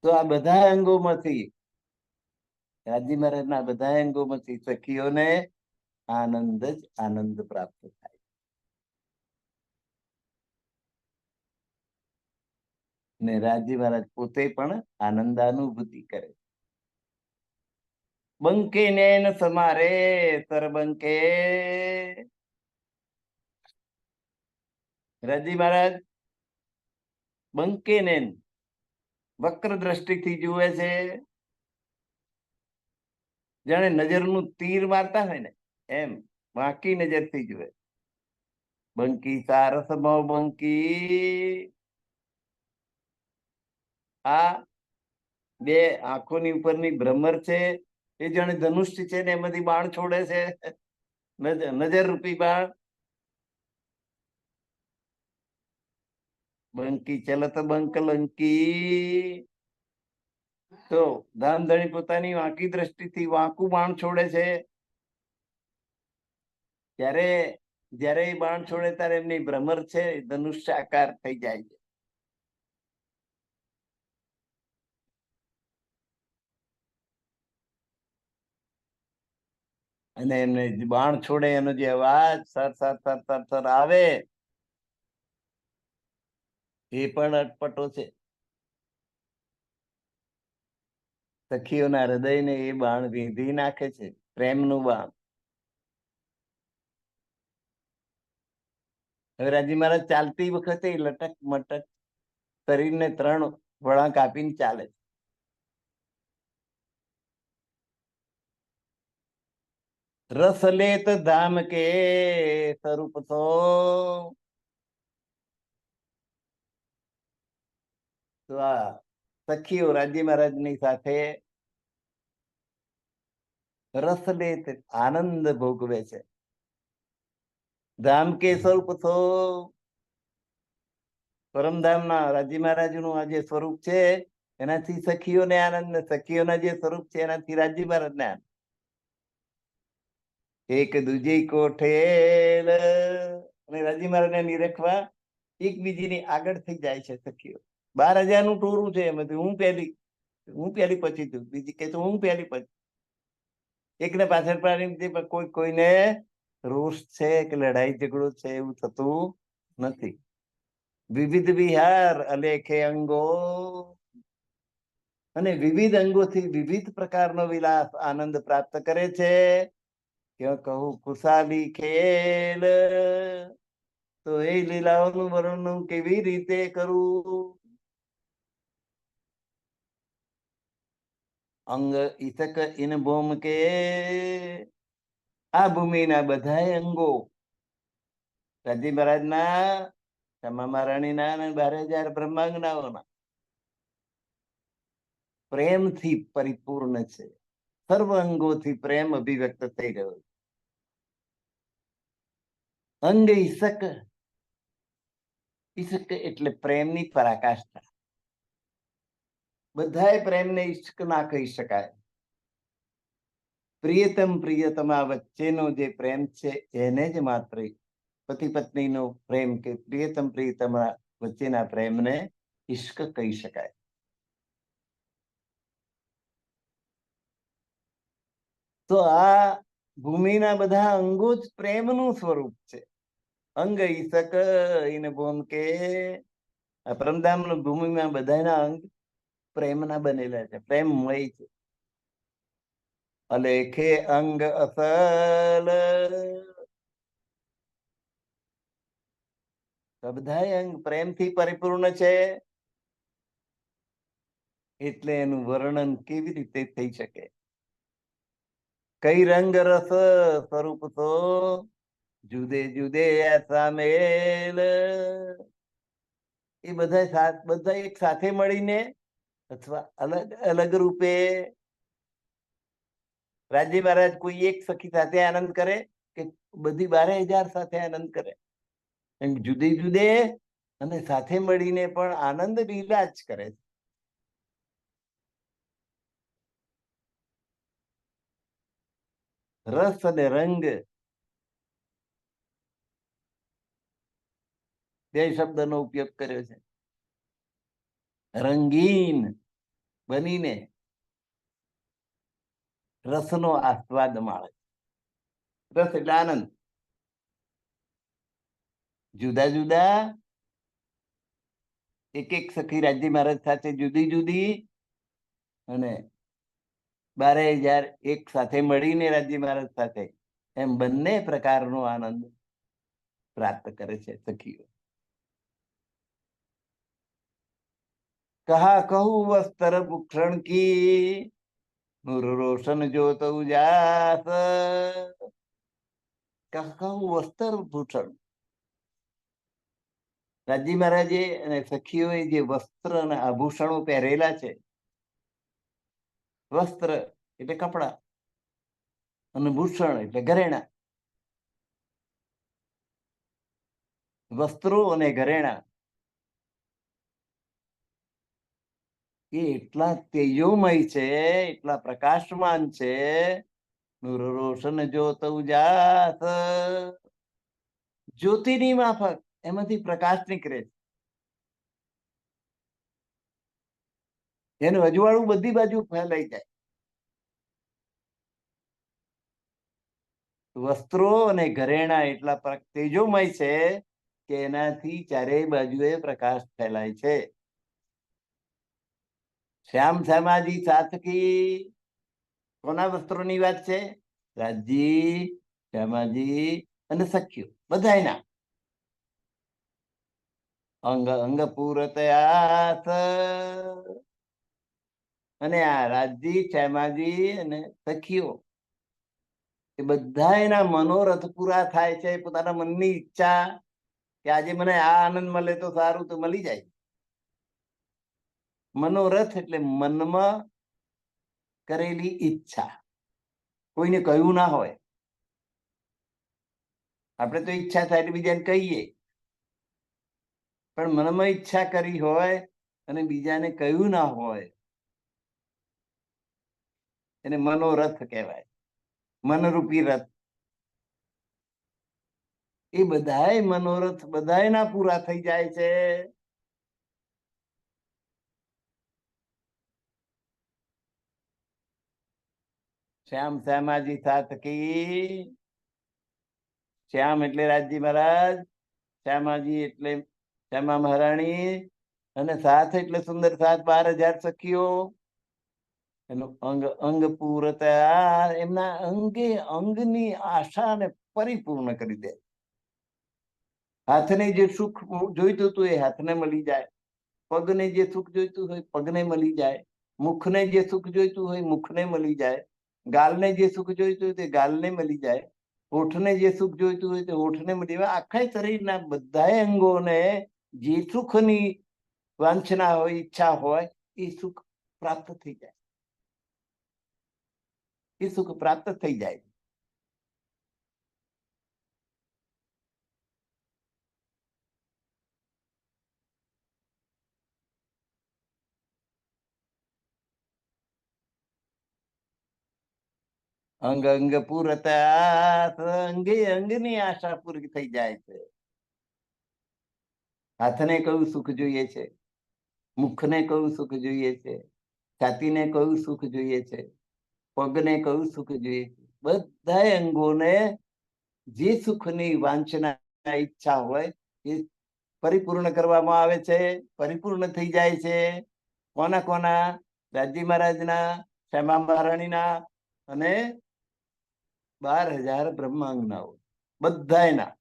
તો આ બધા અંગોમાંથી, રાજજી મહારાજના બધા અંગોમાંથી સખીઓને આનંદ જ આનંદ પ્રાપ્ત થાય. ને રાજજી મહારાજ પોતે પણ આનંદાનુભૂતિ કરે. બંકે નૈન સમારે સરબંકે. રાજજી મહારાજ બંકે નૈન, વક્ર દ્રષ્ટિથી જુએ છે. જાણે નજરનું તીર મારતા હોય ને એમ વાંકી નજરથી જુએ. બંકી સારસ ભાવ બંકી, આ બે આંખોની ઉપરની ભ્રમર છે, એ જાણે ધનુષ્ય છે ને એમાંથી બાણ છોડે છે, નજર રૂપી બાણ. બંકી ચલત બંકલંકી. તો ધામધણી પોતાની વાંકી દ્રષ્ટિથી વાંકું બાણ છોડે છે. ત્યારે જયારે એ બાણ છોડે ત્યારે એમની ભ્રમર છે ધનુષ્ય આકાર થઈ જાય છે. અને એમને બાણ છોડે એનો જે અવાજ sir sir sir sir sir આવે એ પણ અટપટો છે. સખીઓના હૃદયને એ બાણ વીંધી નાખે છે, પ્રેમનું બાણ. હવે રાજી મહારાજ ચાલતી વખતે લટક મટક શરીરને 3 વળાંક આપીને ચાલે. રસ લેત ધામ કે સ્વરૂપ તો. તો આ સખીઓ રાજી મહારાજની સાથે રસ લેત આનંદ ભોગવે છે. ધામ કે સ્વરૂપ તો પરમધામના રાજી મહારાજનું આ જે સ્વરૂપ છે એનાથી સખીઓને આનંદ, સખીઓના જે સ્વરૂપ છે એનાથી રાજી મહારાજને આનંદ. એક દૂજી કોઠેલ. અને રાજી મહારાજને નિરખવા એકબીજીની આગળ થઈ જાય છે સખીઓ. 12,000 નું ટોરું છે એમાંથી હું પહેલી પછી તું, બીજી કે હું પહેલી પછી. એકને પાછળ પાડી, કોઈ કોઈને રોષ છે કે લડાઈ ઝઘડો છે એવું થતું નથી. વિવિધ વિહાર અલેખે અંગો. અને વિવિધ અંગોથી વિવિધ પ્રકારનો વિલાસ આનંદ પ્રાપ્ત કરે છે. ક્યાં કહું ખુશાલી ખેલ. તો એ લીલાઓનું વર્ણન કેવી રીતે કરું. અંગ ઈતક ઇન ભૂમ કે. આ ભૂમિના બધા અંગો રાજી મહારાજના, ક્ષમા મહારાણીના અને 12,000 બ્રહ્માંગનાઓના પ્રેમથી પરિપૂર્ણ છે. સર્વ અંગોથી પ્રેમ અભિવ્યક્ત થઈ ગયો. અંગ ઈસક. ઈસક એટલે પ્રેમની પરાકાષ્ઠા. બધાય પ્રેમને ઈશ્ક ના કહી શકાય. પ્રિયતમ પ્રિયતમા વચ્ચેનો જે પ્રેમ છે એને જ માત્ર પતિ પત્નીનો પ્રેમ કે પ્રિયતમ પ્રિયતમા વચ્ચેના પ્રેમને ઈશ્ક કહી શકાય. તો આ ભૂમિના બધા અંગો જ પ્રેમનું સ્વરૂપ છે. અંગ ઈસક ઇન ભૂમ કે. આ પરમધામ ભૂમિમાં બધાના અંગ પ્રેમના બનેલા છે, પ્રેમમય છે. અલેખે અંગ અસલ. બધા અંગ પ્રેમથી પરિપૂર્ણ છે. એટલે એનું વર્ણન કેવી રીતે થઈ શકે. કઈ રંગ રસ સ્વરૂપ તો જુદે જુદે સામેલ. એ બધા એક સાથે મળીને અથવા અલગ અલગ રૂપે. રાજી મહારાજ કોઈ એક સખી સાથે આનંદ કરે કે બધી 12,000 સાથે આનંદ કરે. એમ જુદે જુદે અને સાથે મળીને પણ આનંદ લીલા જ કરે છે. રસ અને રંગ બે શબ્દનો ઉપયોગ કર્યો છે. રંગીન બનીને રસનો આસ્વાદ માણે. રસ એટલે આનંદ. જુદા જુદા એક એક સખી રાજી મહારાજ સાથે જુદી જુદી અને 12,000 એક સાથે મળીને રાજી મહારાજ સાથે, એમ બંને પ્રકારનો આનંદ પ્રાપ્ત કરે છે સખીઓ. કહા કહું વસ્ત્ર ભૂષણ કી નૂર રોશન જોત ઉજાસ. કહું વસ્ત્ર ભૂષણ. રાજી મહારાજે અને સખીઓએ જે વસ્ત્ર અને આભૂષણો પહેરેલા છે. વસ્ત્ર એટલે કપડા અને ભૂષણ એટલે ઘરેણા. વસ્ત્રો અને ઘરેણા એ એટલા તેજોમય છે, એટલા પ્રકાશમાન છે. નૂર રોશન જોત ઉજાસ, જ્યોતિની માફક એમાંથી પ્રકાશ નીકળે છે. એનું અજવાળું બધી બાજુ ફેલાઈ જાય. વસ્ત્રો અને ઘરેણા એટલા તેજોમય છે કે એનાથી ચારેય બાજુએ પ્રકાશ ફેલાય છે. શ્યામ શ્યામાજી સાતકી કોના વસ્ત્રોની વાત છે? રાજજી, શ્યામાજી અને સખ્યો બધાયના. અંગ અંગ પૂરત આસ, અને આ રાજજી, શ્યામાજી અને સખીઓ એ બધા એના મનોરથ પૂરા થાય છે. પોતાના મનની ઈચ્છા કે આજે મને આ આનંદ મળે તો સારું, તો મળી જાય. મનોરથ એટલે મનમાં કરેલી ઈચ્છા, કોઈને કહ્યું ના હોય. આપણે તો ઈચ્છા થાય એટલે બીજાને કહીએ, પણ મનમાં ઈચ્છા કરી હોય અને બીજાને કહ્યું ના હોય એને મનોરથ કહેવાય, મનરૂપી રથ. એ બધાય મનોરથ બધાયના પૂરા થઈ જાય છે. શ્યામ શ્યામાજી સાતકી. શ્યામ એટલે રાજજી મહારાજ, શ્યામાજી એટલે શ્યામા મહારાણી, અને સાત એટલે સુંદર સાત 12,000 સખીઓ. એનું અંગ અંગ પૂરત, એમના અંગે અંગની આશાને પરિપૂર્ણ કરી દે. હાથને જે સુખ જોઈતું હતું એ હાથને મળી જાય, પગને જે સુખ જોઈતું હોય પગને મળી જાય, મુખને જે સુખ જોઈતું હોય મુખને મળી જાય, ગાલને જે સુખ જોઈતું હોય તે ગાલને મળી જાય, હોઠને જે સુખ જોઈતું હોય તે હોઠને મળી જાય. આખા શરીરના બધા અંગોને જે સુખની વાંછના હોય, ઈચ્છા હોય, એ સુખ પ્રાપ્ત થઈ જાય. એ સુખ પ્રાપ્ત થઈ જાય. અંગ અંગ પૂરત, અંગે અંગની આશા પૂરી થઈ જાય છે. હાથને કયું સુખ જોઈએ છે, મુખને કયું સુખ જોઈએ છે, છાતીને કયું સુખ જોઈએ છે, પગને કયું સુખ જોઈએ છે, બધા અંગોને જે સુખની વાંછના ઈચ્છા હોય એ પરિપૂર્ણ કરવામાં આવે છે, પરિપૂર્ણ થઈ જાય છે. કોના કોના? રાજજી મહારાજના, શ્યામા મહારાણીના અને 12,000 બ્રહ્માંગનાઓ બધાયના.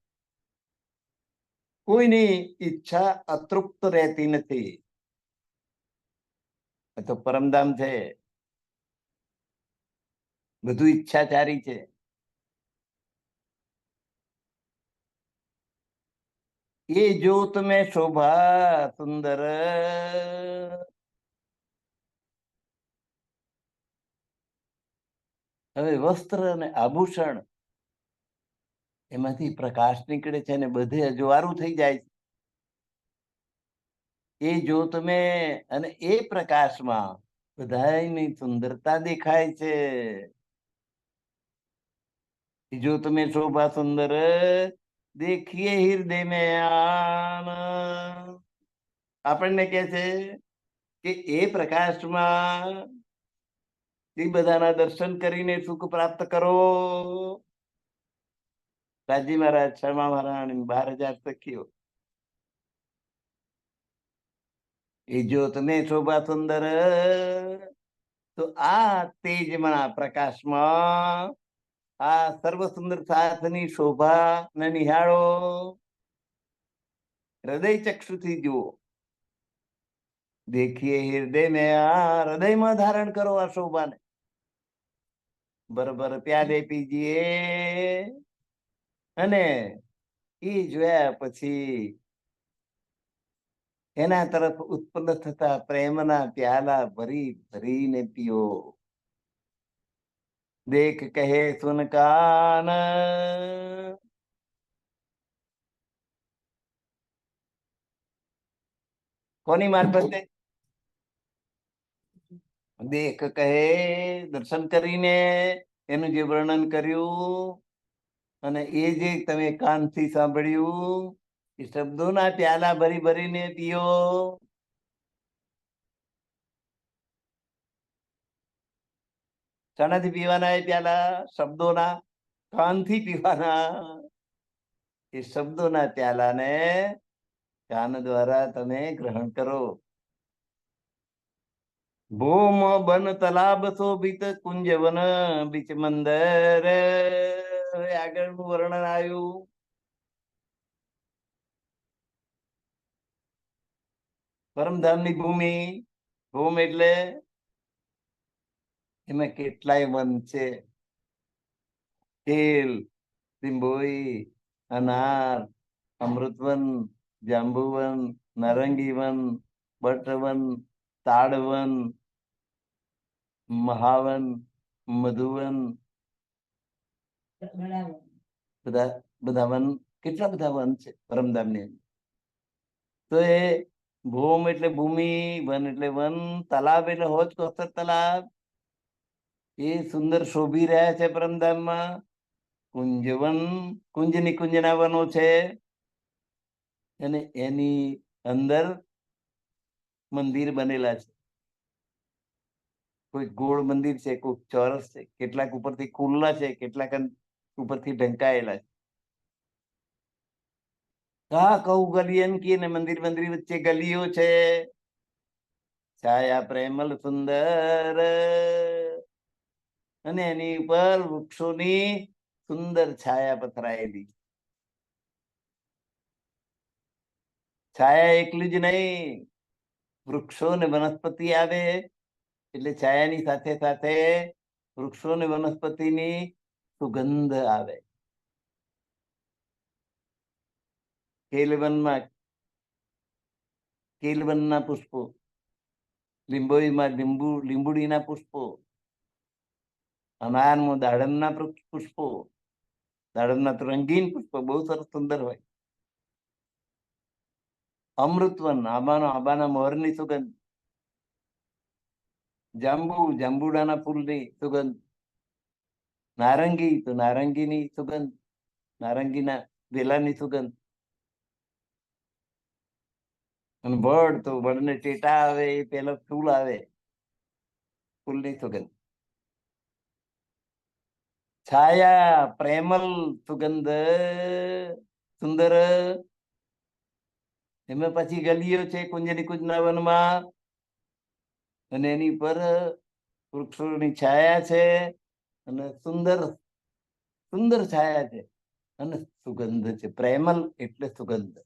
કોઈની ઈચ્છા અતૃપ્ત રહેતી નથી. તો પરમધામ છે, બધું ઈચ્છાચારી છે. એ જોત મેં શોભા સુંદર, હવે વસ્ત્ર અને આભૂષણ એમાંથી પ્રકાશ નીકળે છે અને બધે અજવાળું થઈ જાય છે. એ જોત મેં, અને એ પ્રકાશમાં બધાની સુંદરતા દેખાય છે. જો તમે શોભા સુંદર દેખીએ હૃદય મેં આમ, આપણને કે છે કે એ પ્રકાશમાં એ બધાના દર્શન કરીને સુખ પ્રાપ્ત કરો. રાજી મહારાજ, શર્મા મહારાણી, 12,000 સખીઓ. એ જો તમે શોભા સુંદર, તો આ તેજમાં પ્રકાશમાં આ સર્વ સુંદર સાથની શોભા ને નિહાળો, હૃદય ચક્ષુથી જુઓ. દેખીએ હૃદય મેં, આ હૃદયમાં ધારણ કરો આ શોભાને. બરોબર પ્યાલે પીજીએ, અને એ જોયા પછી એના તરફ ઉત્પન્ન થતા પ્રેમના પ્યાલા ભરી ભરીને પીઓ. દેખ કહે સુન કાન, કોની મારફતે? દેખ કહે દર્શન કરીને એનું જે વર્ણન કર્યું અને એ જે તમે કાનથી સાંભળ્યું એ શબ્દોના પ્યાલા ભરી ભરીને પીઓ. શાનાથી પીવાના એ પ્યાલા? શબ્દોના. કાનથી પીવાના. એ શબ્દોના પ્યાલાને કાન દ્વારા તમે ગ્રહણ કરો. ભૂમ બન તલાબ શોભિત કુંજ વન બીચ મંદર. આગળનું વર્ણન આવ્યું. પરમધામની ભૂમિ. ભૂમ એટલે એમાં કેટલાય વન છે. કેલ, લીંબોઈ, અનાર, અમૃતવન, જાંબુવન, નારંગીવન, બટવન, તાડવન, મહાવન, મધુવન, બધા બધા વન. કેટલા બધા વન છે પરમધામની. તો એ ભૂમ એટલે ભૂમિ, વન એટલે વન, તલાબ એટલે હોજ કોસ્તર તલાબ. એ સુંદર શોભી રહ્યા છે પરમધામમાં. કુંજવન, કુંજ નિકુંજના વનો છે અને એની અંદર મંદિર બનેલા છે. કોઈ ગોળ મંદિર છે, કોઈ ચોરસ છે, કેટલાક ઉપરથી ખુલ્લા છે, કેટલાક ઉપરથી ઢંકાયેલા છે. કા કહું ગલિયન કી ને મંદિર મંદિર વચ્ચે ગલીઓ છે. છાયા પ્રેમલ સુંદર અને એની ઉપર વૃક્ષોની સુંદર છાયા પથરાયેલી. છાયા એકલી જ નહીં, વૃક્ષો ને વનસ્પતિ આવે એટલે છાયાની સાથે સાથે વૃક્ષો ને વનસ્પતિની સુગંધ આવે. કેલવનમાં કેલવનના પુષ્પો, લીંબોઈમાં લીંબુડીના પુષ્પો, અનારમાં દાડમના પુષ્પો. દાડમના તો રંગીન પુષ્પો બહુ સરસ સુંદર હોય. અમૃતવન, આંબાના મોરની સુગંધ. જાંબુડાના ફૂલની સુગંધ. નારંગી તો નારંગીની સુગંધ, નારંગીના વેલાની સુગંધ. અને વડ તો વડને ટેટા આવે એ પેલા ફૂલ આવે, ફૂલની સુગંધ. છાયા પ્રેમલ સુગંધ સુંદર. એમાં પછી ગલીઓ છે કુંજની કુંજના વનમાં અને એની પર વૃક્ષોની છાયા છે અને સુંદર સુંદર છાયા છે અને સુગંધ છે. પ્રેમલ એટલે સુગંધ.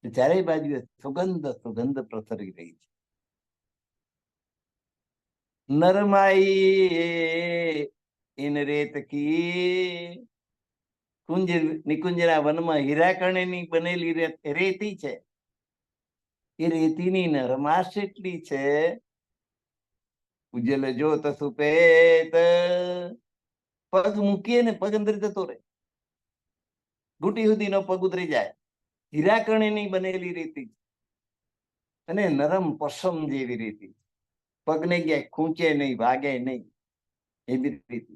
ચારે બાજુ સુગંધ સુગંધ પ્રસરી રહી છે. નરમાઈ ઇન રેત કી, કુંજ નિકુંજના વનમાં હીરાકણની બનેલી રેતી છે. એ રેતીની નરમાશ એટલી છે. ઉજ્જલ જોત સુપેત, પગ મૂકીએ ને પગ અંદર જતો રહે, ઘૂંટી સુધીનો પગ ઉતરી જાય. હીરાકણની બનેલી રેતી અને નરમ પસમ જેવી રેતી. પગને ક્યાંય ખૂંચે નહીં, ભાગે નહીં, એવી રીતે.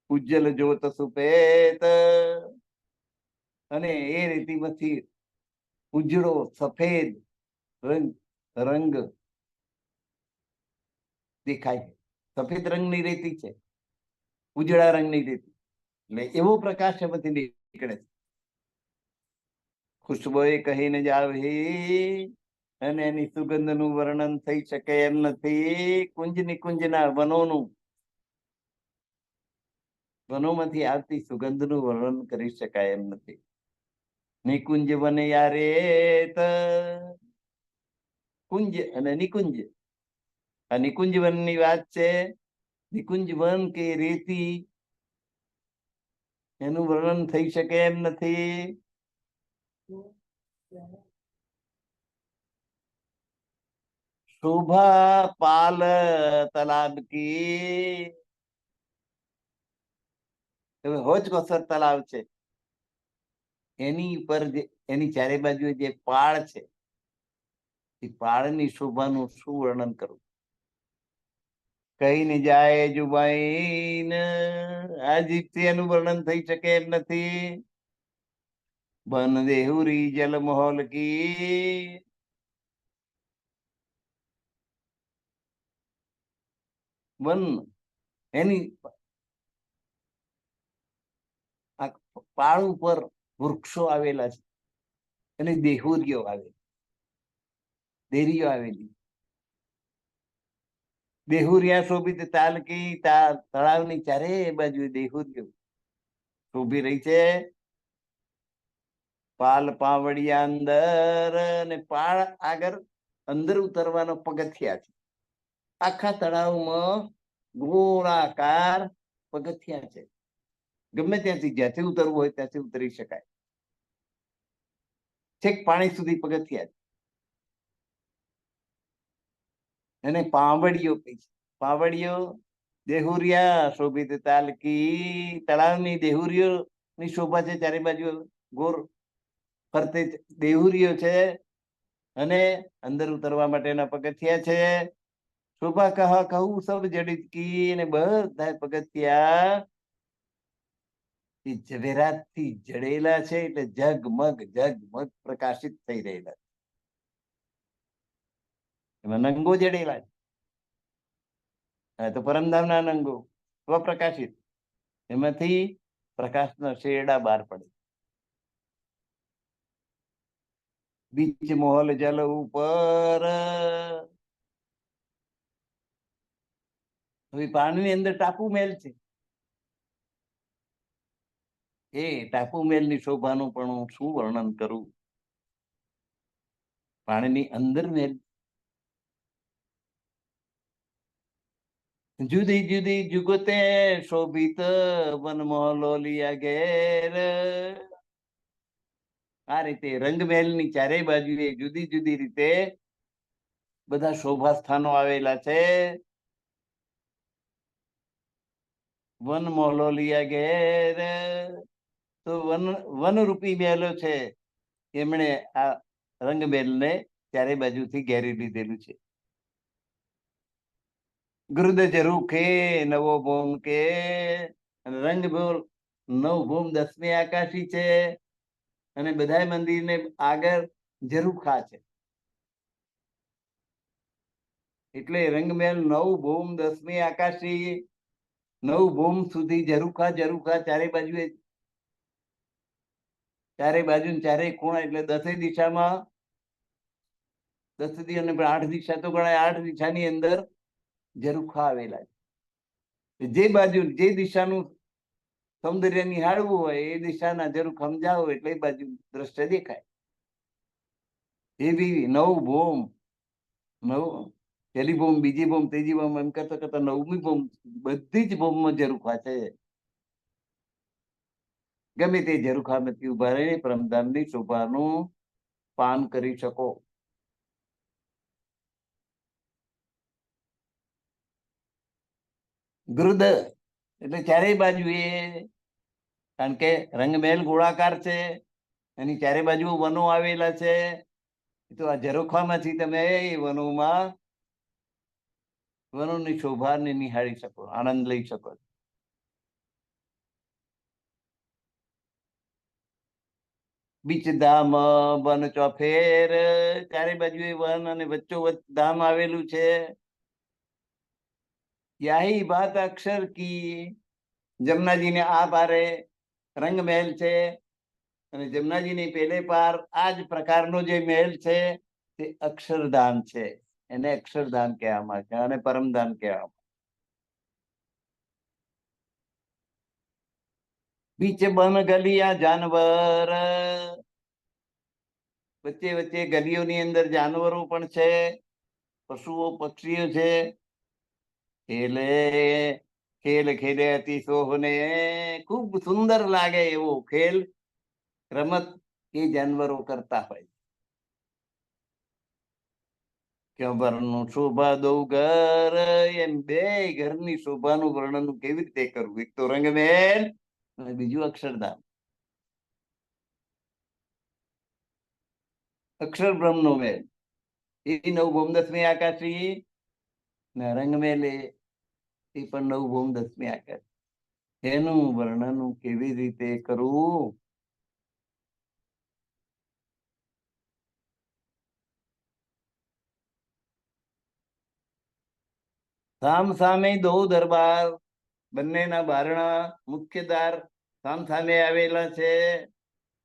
ઉજ્જલ જોત સુપેત, અને એ રેતીમાંથી ઉજળો સફેદ રંગ દેખાય. સફેદ રંગની રેતી છે, ઉજળા રંગની રેતી, એટલે એવો પ્રકાશ એમાંથી નીકળે છે. ખુશબોએ કહીને જાવી અને એની સુગંધનું વર્ણન થઈ શકે એમ નથી. કુંજ નિકુંજના વનોમાંથી આવતી સુગંધનું વર્ણન કરી શકાય એમ નથી. નિકુંજ વન યારે, કુંજ અને નિકુંજ. આ નિકુંજ વનની વાત છે. નિકુંજ વન કે રેતી એનું વર્ણન થઈ શકે એમ નથી. શોભા પાલ તલાબ કી, હોજ કોસર તલાવ છે એની પર એની ચારે બાજુ જે પાળ છે એ પાળની શોભાનું શું વર્ણન કરું? કહીને જાય જુબાઈન આ જીભથી એનું વર્ણન થઈ શકે એમ નથી. બન દેહુરી જલ મહોલ કી, વન એની પાળ ઉપર વૃક્ષો આવેલા છે, અને દેહુરીઓ આવેલી, દેરીઓ આવેલી. દેહુરિયા શોભિત તાલકી, તળાવની ચારે બાજુ દેહુરીઓ શોભી રહી છે. પાલ પાવડિયા અંદર, અને પાળ આગળ અંદર ઉતરવાનો પગથિયા છે. આખા તળાવમાં ગોળાકાર પગથિયા છે. ગમે ત્યાંથી જ્યાંથી ઉતરવું હોય ત્યાંથી ઉતરી શકાય. છેક પાણી સુધી પગથિયા છે. એને પાવડીઓ કહી છે. પાવડીઓ દેહુરિયા શોભિત તાલકી, તળાવની દેહુરીઓ ની શોભા છે. ચારે બાજુ ગોર ફરતે દેહુરીઓ છે, અને અંદર ઉતરવા માટેના પગથિયા છે. શોભા કહું સબ જડિત કી, અને બધા પગથિયા ઝવેરાત થી જડેલા છે, એટલે ઝગમગ ઝગમગ પ્રકાશિત થઈ રહેલા છે. એમાં નંગો જડેલા છે, તો પરમધામના નંગો સ્વપ્રકાશિત, એમાંથી પ્રકાશના શેરડા બહાર પડે. બીચ મોહલ જલ ઉપર, પાણીની અંદર ટાપુ મહેલ છે. એ ટાપુ મહેલની શોભાનું પણ હું શું વર્ણન કરું? પાણીની અંદર મહેલ, જુદી જુદી જુગતે શોભિત વનમહોલોલિયા ઘેર. આ રીતે રંગમહેલની ચારેય બાજુએ જુદી જુદી રીતે બધા શોભા સ્થાનો આવેલા છે. વન મોહલોલિયા ઘેર, તો વનરૂપી મહેલો છે. એમણે આ રંગમહેલને ચારે બાજુથી ઘેરી લીધેલું છે. ગૃદ જરૂખે નવો ભોમ કે, રંગભૂલ નવ ભૂમ 10મી આકાશી છે, અને બધા મંદિરને આગળ ઝરૂખા છે. એટલે રંગમહેલ 9 ભૂમ 10મી આકાશી, 9 ભૂમ સુધી ઝરૂખા ઝરૂખા ચારે બાજુએ, ચારે બાજુ ચારે ખૂણા, એટલે 10 દિશામાં 10 અને 8 દિશા તો ગણાય. 8 દિશાની અંદર ઝરૂખા આવેલા છે. જે બાજુ જે દિશાનું સૌંદર્ય નિહાળવું હોય એ દિશાના ઝરૂખા જાઓ એટલે એ બાજુ દ્રશ્ય દેખાય. એવી 9 ભૂમ, 9 પહેલી ભૂમ, બીજી ભૂમ, ત્રીજી ભૂમ, એમ કરતા કરતા 9મી ભૂમ, બધી જ ભૂમમાં ઝરૂખા છે. ગમે તે ઝરૂખામાંથી ઉભા રહીને પરમધામની શોભાનું પાન કરી શકો. ગૃદ એટલે ચારેય બાજુએ, કારણ કે રંગમહેલ ગોળાકાર છે, એની ચારે બાજુ વનો આવેલા છે. તો આ ઝરૂખામાંથી તમે વનોમાં વનોની શોભાને નિહાળી શકો, આનંદ લઈ શકો. બીચ ધામ વન ચોફેર, ચારે બાજુ વન અને વચ્ચોવચ્ચ ધામ આવેલું છે. યાહી બાત અક્ષર કી, જમનાજીને આ પારે રંગમહેલ છે, અને જમનાજીની પેલે પાર આ જ પ્રકારનો જે મહેલ છે તે અક્ષરધામ છે. એને અક્ષરધામ કહેવામાં છે, અને પરમધામ કહેવામાં. બીચ બન ગલિયા જાનવર, વચ્ચે વચ્ચે ગલીઓની અંદર જાનવરો પણ છે, પશુઓ પક્ષીઓ છે. ખેલે ખેલ ખેલે અતિ સોહને, ખૂબ સુંદર લાગે એવો ખેલ રમત એ જાનવરો કરતા હોય. ઘરનું શોભા દઉં ઘર, એમ બે ઘરની શોભાનું વર્ણન કેવી રીતે કરવું? એક તો રંગમહેલ અને બીજું અક્ષરધામ. અક્ષર બ્રહ્મનો મહેલ. એ નવ ભૌમદસમી આકાશી ને રંગ મેલે એ પણ નવ ભૌમદસમી આકાશ. એનું વર્ણન કેવી રીતે કરવું? સામ સામે દો દરબાર, બંનેના બારણા મુખ્ય દ્વાર સામ સામે આવેલા છે.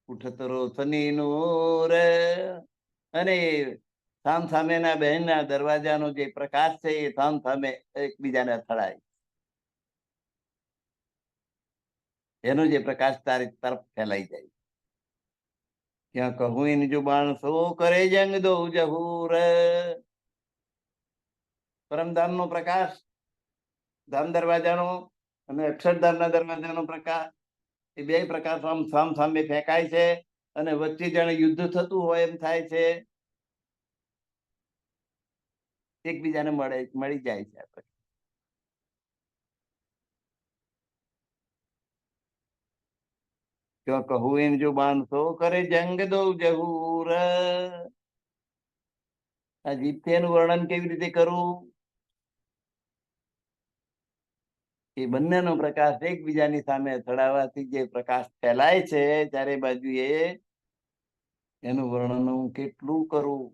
ઉઠતરો શનિ નૂર અને સામ સામેના બહેનના દરવાજાનો જે પ્રકાશ છે એ સામ સામે એકબીજાને અથડાય. એનો જે પ્રકાશ તારી તરફ ફેલાઈ જાય. ત્યાં કહું એની જુબાન સો કરે જંગ દો જહૂર. પરમધામનો પ્રકાશ, ધામ દરવાજાનો અને અક્ષરધામના દરવાજાનો પ્રકાશ, એ બે પ્રકાશ સામ સામે ફેંકાય છે અને વચ્ચે જાણે યુદ્ધ થતું હોય એમ થાય છે. એકબીજાને મળી જાય છે. ક્યાં કહું એન જુબાન સો કરે જંગ દો જહૂર. આ જીત્યાનું વર્ણન કેવી રીતે કરવું? એ બંનેનો પ્રકાશ એકબીજાની સામે અથડાવાથી જે પ્રકાશ ફેલાય છે ચારે બાજુએ, એનું વર્ણન હું કેટલું કરું?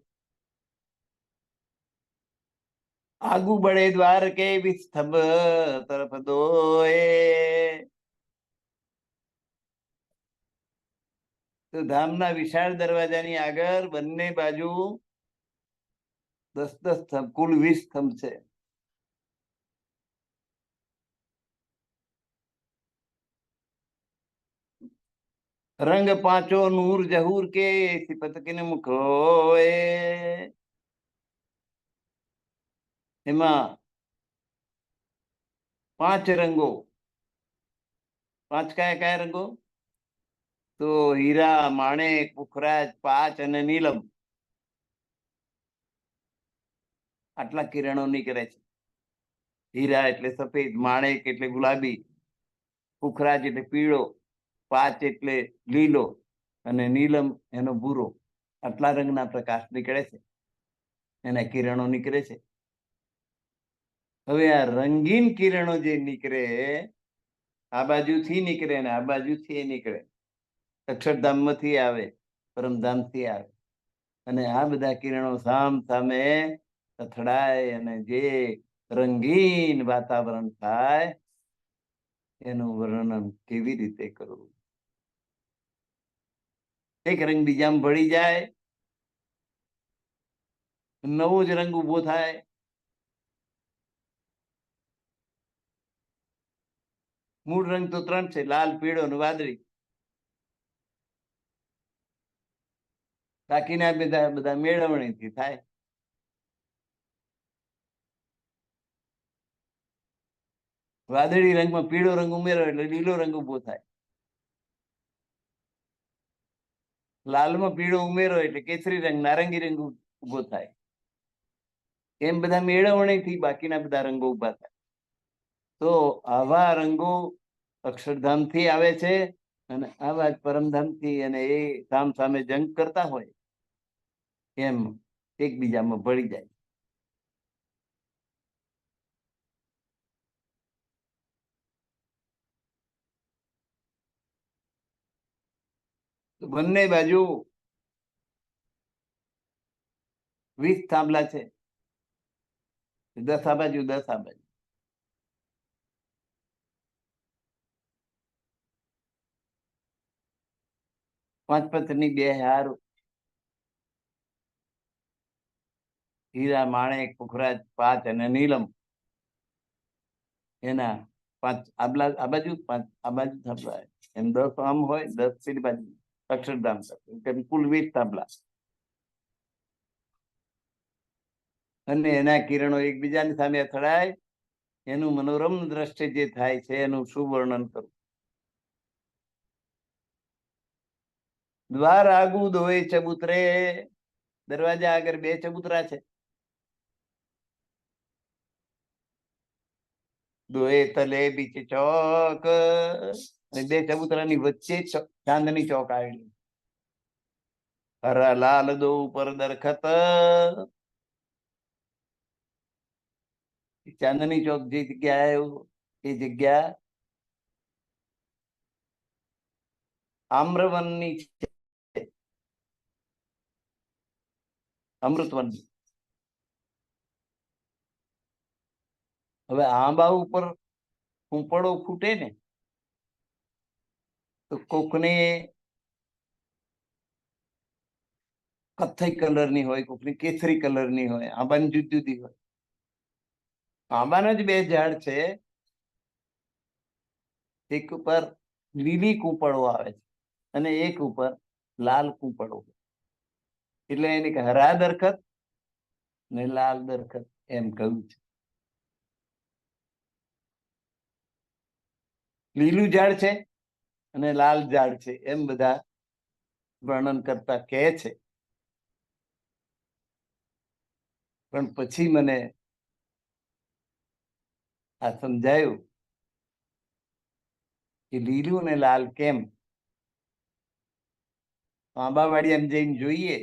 આગુ બળે દ્વાર કે વિસ્તંભ તરફ દોએ. તો ધામના વિશાળ દરવાજાની આગળ બંને બાજુ 10-10 સ્તંભ, કુલ 20 સ્તંભ છે. રંગ પાંચો નૂર જહૂર કે સિપત કિને મુખ હોય. એમાં 5 રંગો. 5 કયા કયા રંગો? તો હીરા, માણેક, પુખરાજ, પાંચ અને નીલમ. આટલા કિરણો નીકળે છે. હીરા એટલે સફેદ, માણેક એટલે ગુલાબી, પુખરાજ એટલે પીળો, પાંચ એટલે લીલો અને નીલમ એનો ભૂરો. આટલા રંગના પ્રકાશ નીકળે છે, એના કિરણો નીકળે છે. હવે આ રંગીન કિરણો જે નીકળે, આ બાજુથી નીકળે ને આ બાજુથી નીકળે. અક્ષરધામમાંથી આવે, પરમધામથી આવે, અને આ બધા કિરણો સામ સામે અથડાય અને જે રંગીન વાતાવરણ થાય એનું વર્ણન કેવી રીતે કરવું? એક રંગ બીજામાં ભળી જાય, નવો જ રંગ ઉભો થાય. મૂળ રંગ તો 3 છે, લાલ, પીળો અને વાદળી. બાકીના બધા મેળવણીથી થાય. વાદળી રંગમાં પીળો રંગ ઉમેરો એટલે લીલો રંગ ઉભો થાય. લાલમાં પીળો ઉમેરો એટલે કેસરી રંગ, નારંગી રંગ ઉભો થાય. એમ બધા મેળવણીથી બાકીના બધા રંગો ઉભા થાય. તો આવા રંગો અક્ષરધામથી આવે છે અને આવા જ પરમધામથી, અને એ સામ સામે જંગ કરતા હોય એમ એકબીજામાં ભળી જાય. તો બંને બાજુ 20 થાંભલા છે. 10 આ બાજુ, 10 આ બાજુ. 5 પથ્થરની 2 હાર, હીરા, માણેક, પુખરાજ, પાંચ અને નીલમ. એના 5 આ બાજુ, 5 આ બાજુ થાંભલા. એમ 10 આમ હોય, 10 પેલી બાજુ. અક્ષરધામ કુલ 20 થાંભલા. અને એના કિરણો એકબીજાની સામે અથડાય, એનું મનોરમ દ્રશ્ય જે થાય છે એનું શું વર્ણન કરું? દ્વાર આગુ દોય ચબૂતરે. દરવાજા આગળ 2 ચબૂતરા છે. દોય તલે બીચ ચોક, અને 2 ચબૂતરાની વચ્ચે ચાંદની ચોક આવેલી. હરા લાલ દો ઉપર દરખત. ચાંદની ચોક જે જગ્યા આવ્યું એ જગ્યા આમ્રવનની છે, અમૃતવનની. હવે આંબા ઉપર કૂંપળો ફૂટે ને તો કોકને કથ્થઈ કલરની હોય, કોકની કેસરી કલરની હોય, આંબાની જુદી જુદી હોય. આંબાના જ બે ઝાડ છે, એક ઉપર લીલી કૂંપળો આવે છે અને એક ઉપર લાલ કૂંપળો. એટલે એને હરા દરખત ને લાલ દરખત એમ કહ્યું છે. લીલું ઝાડ છે અને લાલ ઝાડ છે એમ બધા વર્ણન કરતા કહે છે. પણ પછી મને આ સમજાયું કે લીલું ને લાલ કેમ. આંબાવાડી એમ જઈને જોઈએ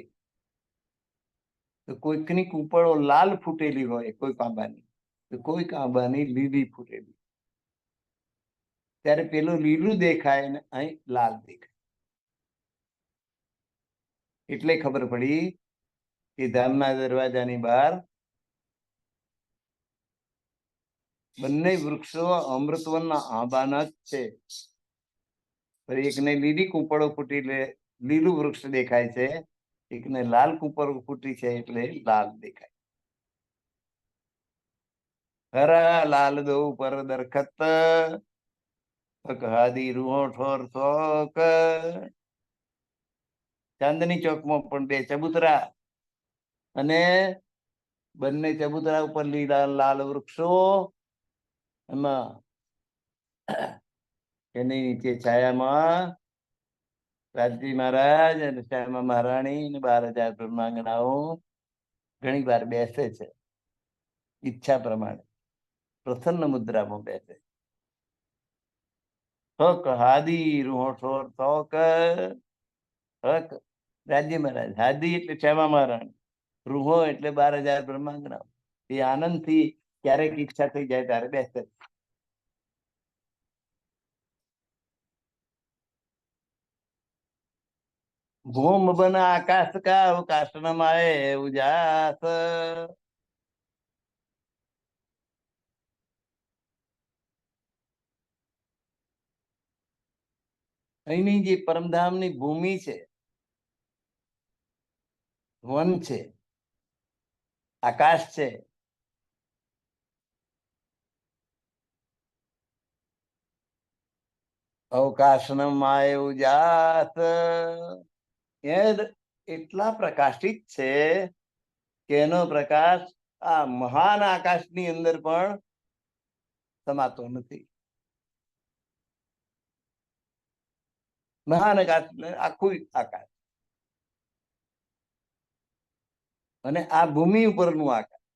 તો કોઈકની કૂંપળો લાલ ફૂટેલી હોય, કોઈક આંબાની, તો કોઈક આંબાની લીલી ફૂટેલી. ત્યારે પેલું લીલું દેખાય ને અહીં લાલ દેખાય. એટલે ખબર પડી કે ધામના દરવાજાની બહાર બંને વૃક્ષો અમૃતવનના આંબાના જ છે. એકને લીલી કૂંપળો ફૂટી લીલું વૃક્ષ દેખાય છે, એકને લાલ કૂંપળો ફૂટી છે એટલે લાલ દેખાય. હરા લાલ દો પર દરખત હાદી રૂહો ઠોર શોક. ચાંદની ચોકમાં પણ બે ચબૂતરા અને બંને ચબૂતરા ઉપર લીલા લાલ વૃક્ષો, એમાં એની નીચે છાયામાં રાજજી મહારાજ અને શ્યામા મહારાણી ને 12,000 બ્રહ્માંગનાઓ ઘણી વાર બેસે છે, ઈચ્છા પ્રમાણે પ્રસન્ન મુદ્રામાં બેસે. હક હાદી રૂહો ઠોર શોક. હક રાજજી મહારાજ, હાદી એટલે શ્યામા મહારાણી, રૂહો એટલે 12,000 બ્રહ્માંગનાઓ. એ આનંદથી ક્યારેક ઈચ્છા થઈ જાય ત્યારે બેસે. ભૂમ બન આકાશ કા અવકાશ ન માએ ઉજાસ. અહીંની જે પરમધામની ભૂમિ છે, વન છે, આકાશ છે, અવકાશ ન માએ ઉજાસ. એ એટલા પ્રકાશિત છે કે એનો પ્રકાશ આ મહાન આકાશની અંદર પણ સમાતો નથી. મહાન આકાશ આખું આકાશ અને આ ભૂમિ ઉપરનું આકાશ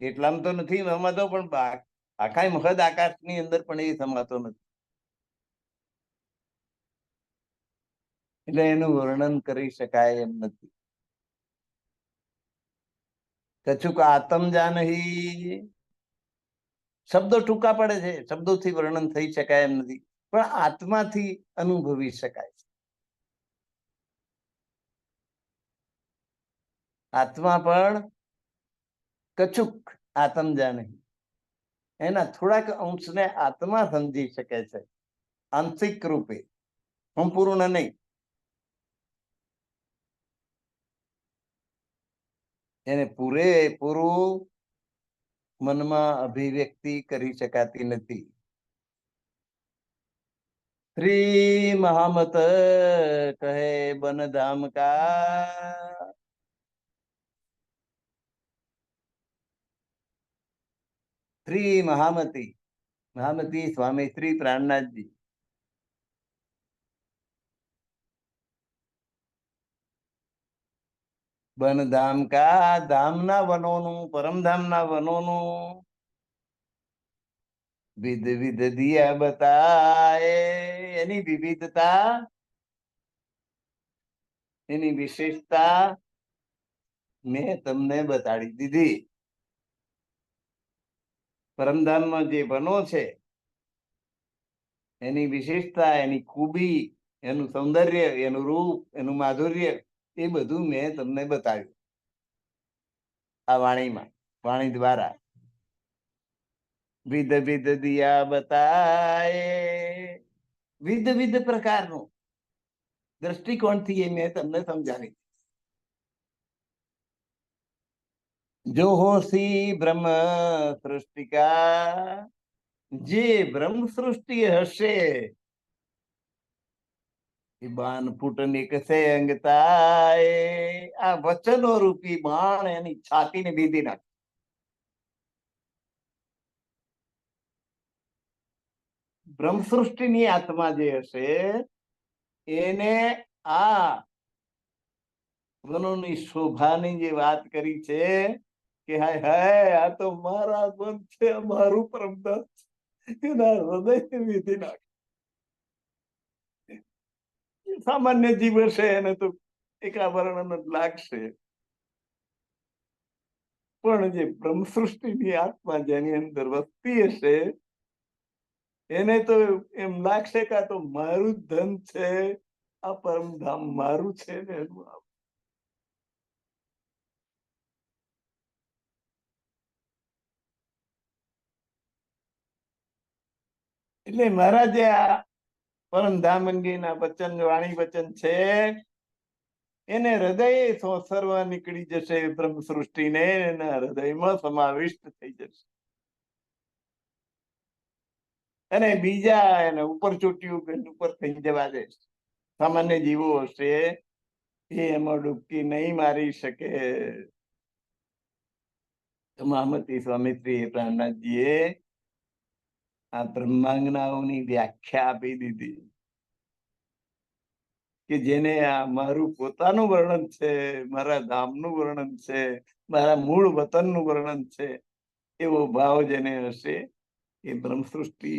એટલામાં તો નથી સમાતો, પણ આખા મહદ આકાશની અંદર પણ એ સમાતો નથી. એટલે એનું વર્ણન કરી શકાય એમ નથી. કછુક આતમ જાનહી, શબ્દો ટૂંકા પડે છે, શબ્દોથી વર્ણન થઈ શકાય એમ નથી, પણ આત્માથી અનુભવી શકાય છે. આત્મા પણ કછુક આતમ જાનહી, એના થોડાક અંશને આત્મા સમજી શકે છે, આંશિક રૂપે, સંપૂર્ણ નહીં. એને પૂરેપૂરું મનમાં અભિવ્યક્તિ કરી શકાતી નથી. શ્રી મહામત કહે બન ધામ કા. શ્રી મહામતી, મહામતી સ્વામી શ્રી પ્રાણનાથજી બન ધામ કા, ધામના વનોનું, પરમધામના વનોનું વિધ વિધ દિયા બતાએ. એની વિવિધતા, એની વિશેષતા મેં તમને બતાડી દીધી. પરમધામમાં જે બનો છે એની વિશેષતા, એની ખૂબી, એનું સૌંદર્ય, એનું રૂપ, એનું માધુર્ય, એ બધું મેં તમને બતાવ્યું આ વાણીમાં, વાણી દ્વારા. વિધ વિધ દિયા બતાએ, વિધ વિધ પ્રકારનું દ્રષ્ટિકોણથી એ મેં તમને સમજાવી. જો હોસી બ્રહ્મ સૃષ્ટિકા, જે બ્રહ્મ સૃષ્ટિ હશે એ બાણ ફૂટ નીકળશે અંગતાએ, આ વચનો રૂપી બાણ એની છાતીને બીધી નાખે. બ્રહ્મ સૃષ્ટિની આત્મા જે હશે એને આ વનોની શોભાની જે વાત કરી છે કે હાય હાય આ તો મારા મન છે, મારું પરમધામ છે, એના હૃદય વિધિ નાખે. સામાન્ય જીવ હશે એને તો એકા વર્ણન જ લાગશે, પણ જે બ્રહ્મ સૃષ્ટિની આત્મા જેની અંદર વસતી હશે એને તો એમ લાગશે કે આ તો મારું જ ધન છે, આ પરમધામ મારું છે ને એનું. એટલે મારા જે આ પરમધામ અંગેના વચન, વાણી વચન છે એને હૃદય સોસરવા નીકળી જશે, બ્રહ્મ સૃષ્ટિને એના હૃદયમાં સમાવિષ્ટ થઈ જશે. અને બીજા એને ઉપર ચોટ્યું ઉપર થઈ જવા દે. સામાન્ય જીવો હશે એ એમાં ડૂબકી નહીં મારી શકે. મહામતી સ્વામીશ્રી પ્રાણનાથજીએ આ બ્રહ્માંગનાઓની વ્યાખ્યા આપી દીધી કે જેને આ મારું પોતાનું વર્ણન છે, મારા ધામનું વર્ણન છે, મારા મૂળ વતનનું વર્ણન છે, એવો ભાવ જેને હશે એ બ્રહ્મ સૃષ્ટિ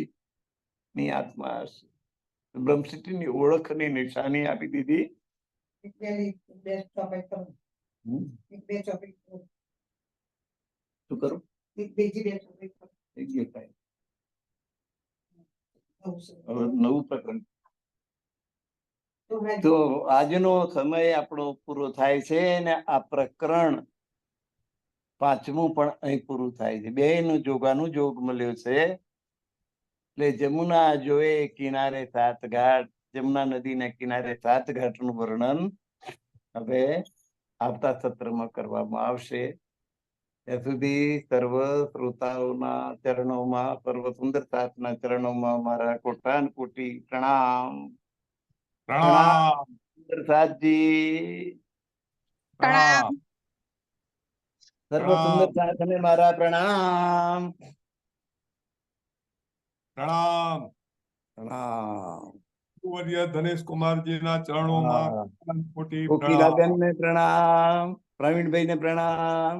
ની આત્મા હશે. બ્રહ્મ સૃષ્ટિની ઓળખની નિશાની આપી દીધી. શું કરું? નવું પ્રકરણ. તો આજનો સમય આપણો પૂરો થાય છે ને આ પ્રકરણ પાંચમું પણ અહીં પૂરું થાય છે. બે નું જોગાનું જોગ મળ્યો છે. એટલે જમુના જોએ કિનારે સાત ઘાટ, જમુના નદીના કિનારે સાત ઘાટનું વર્ણન હવે આવતા સત્રમાં કરવામાં આવશે. ત્યાં સુધી સર્વ શ્રોતાઓના ચરણોમાં, સર્વ સુંદર સાતના ચરણોમાં મારા કોટાન કોટી પ્રણામ. પ્રણામ સુંદરસાદજી, પ્રણામ. સર્વ સુંદર સાધને મારા પ્રણામ. પ્રણામ. પ્રણામ. ધનેશ કુમારજીના ચરણોમાં કોટી કોકિલાબેન ને પ્રણામ, પ્રવીણભાઈ ને પ્રણામ,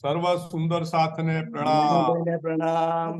સર્વ સુંદર સાથને પ્રણામ. પ્રણામ.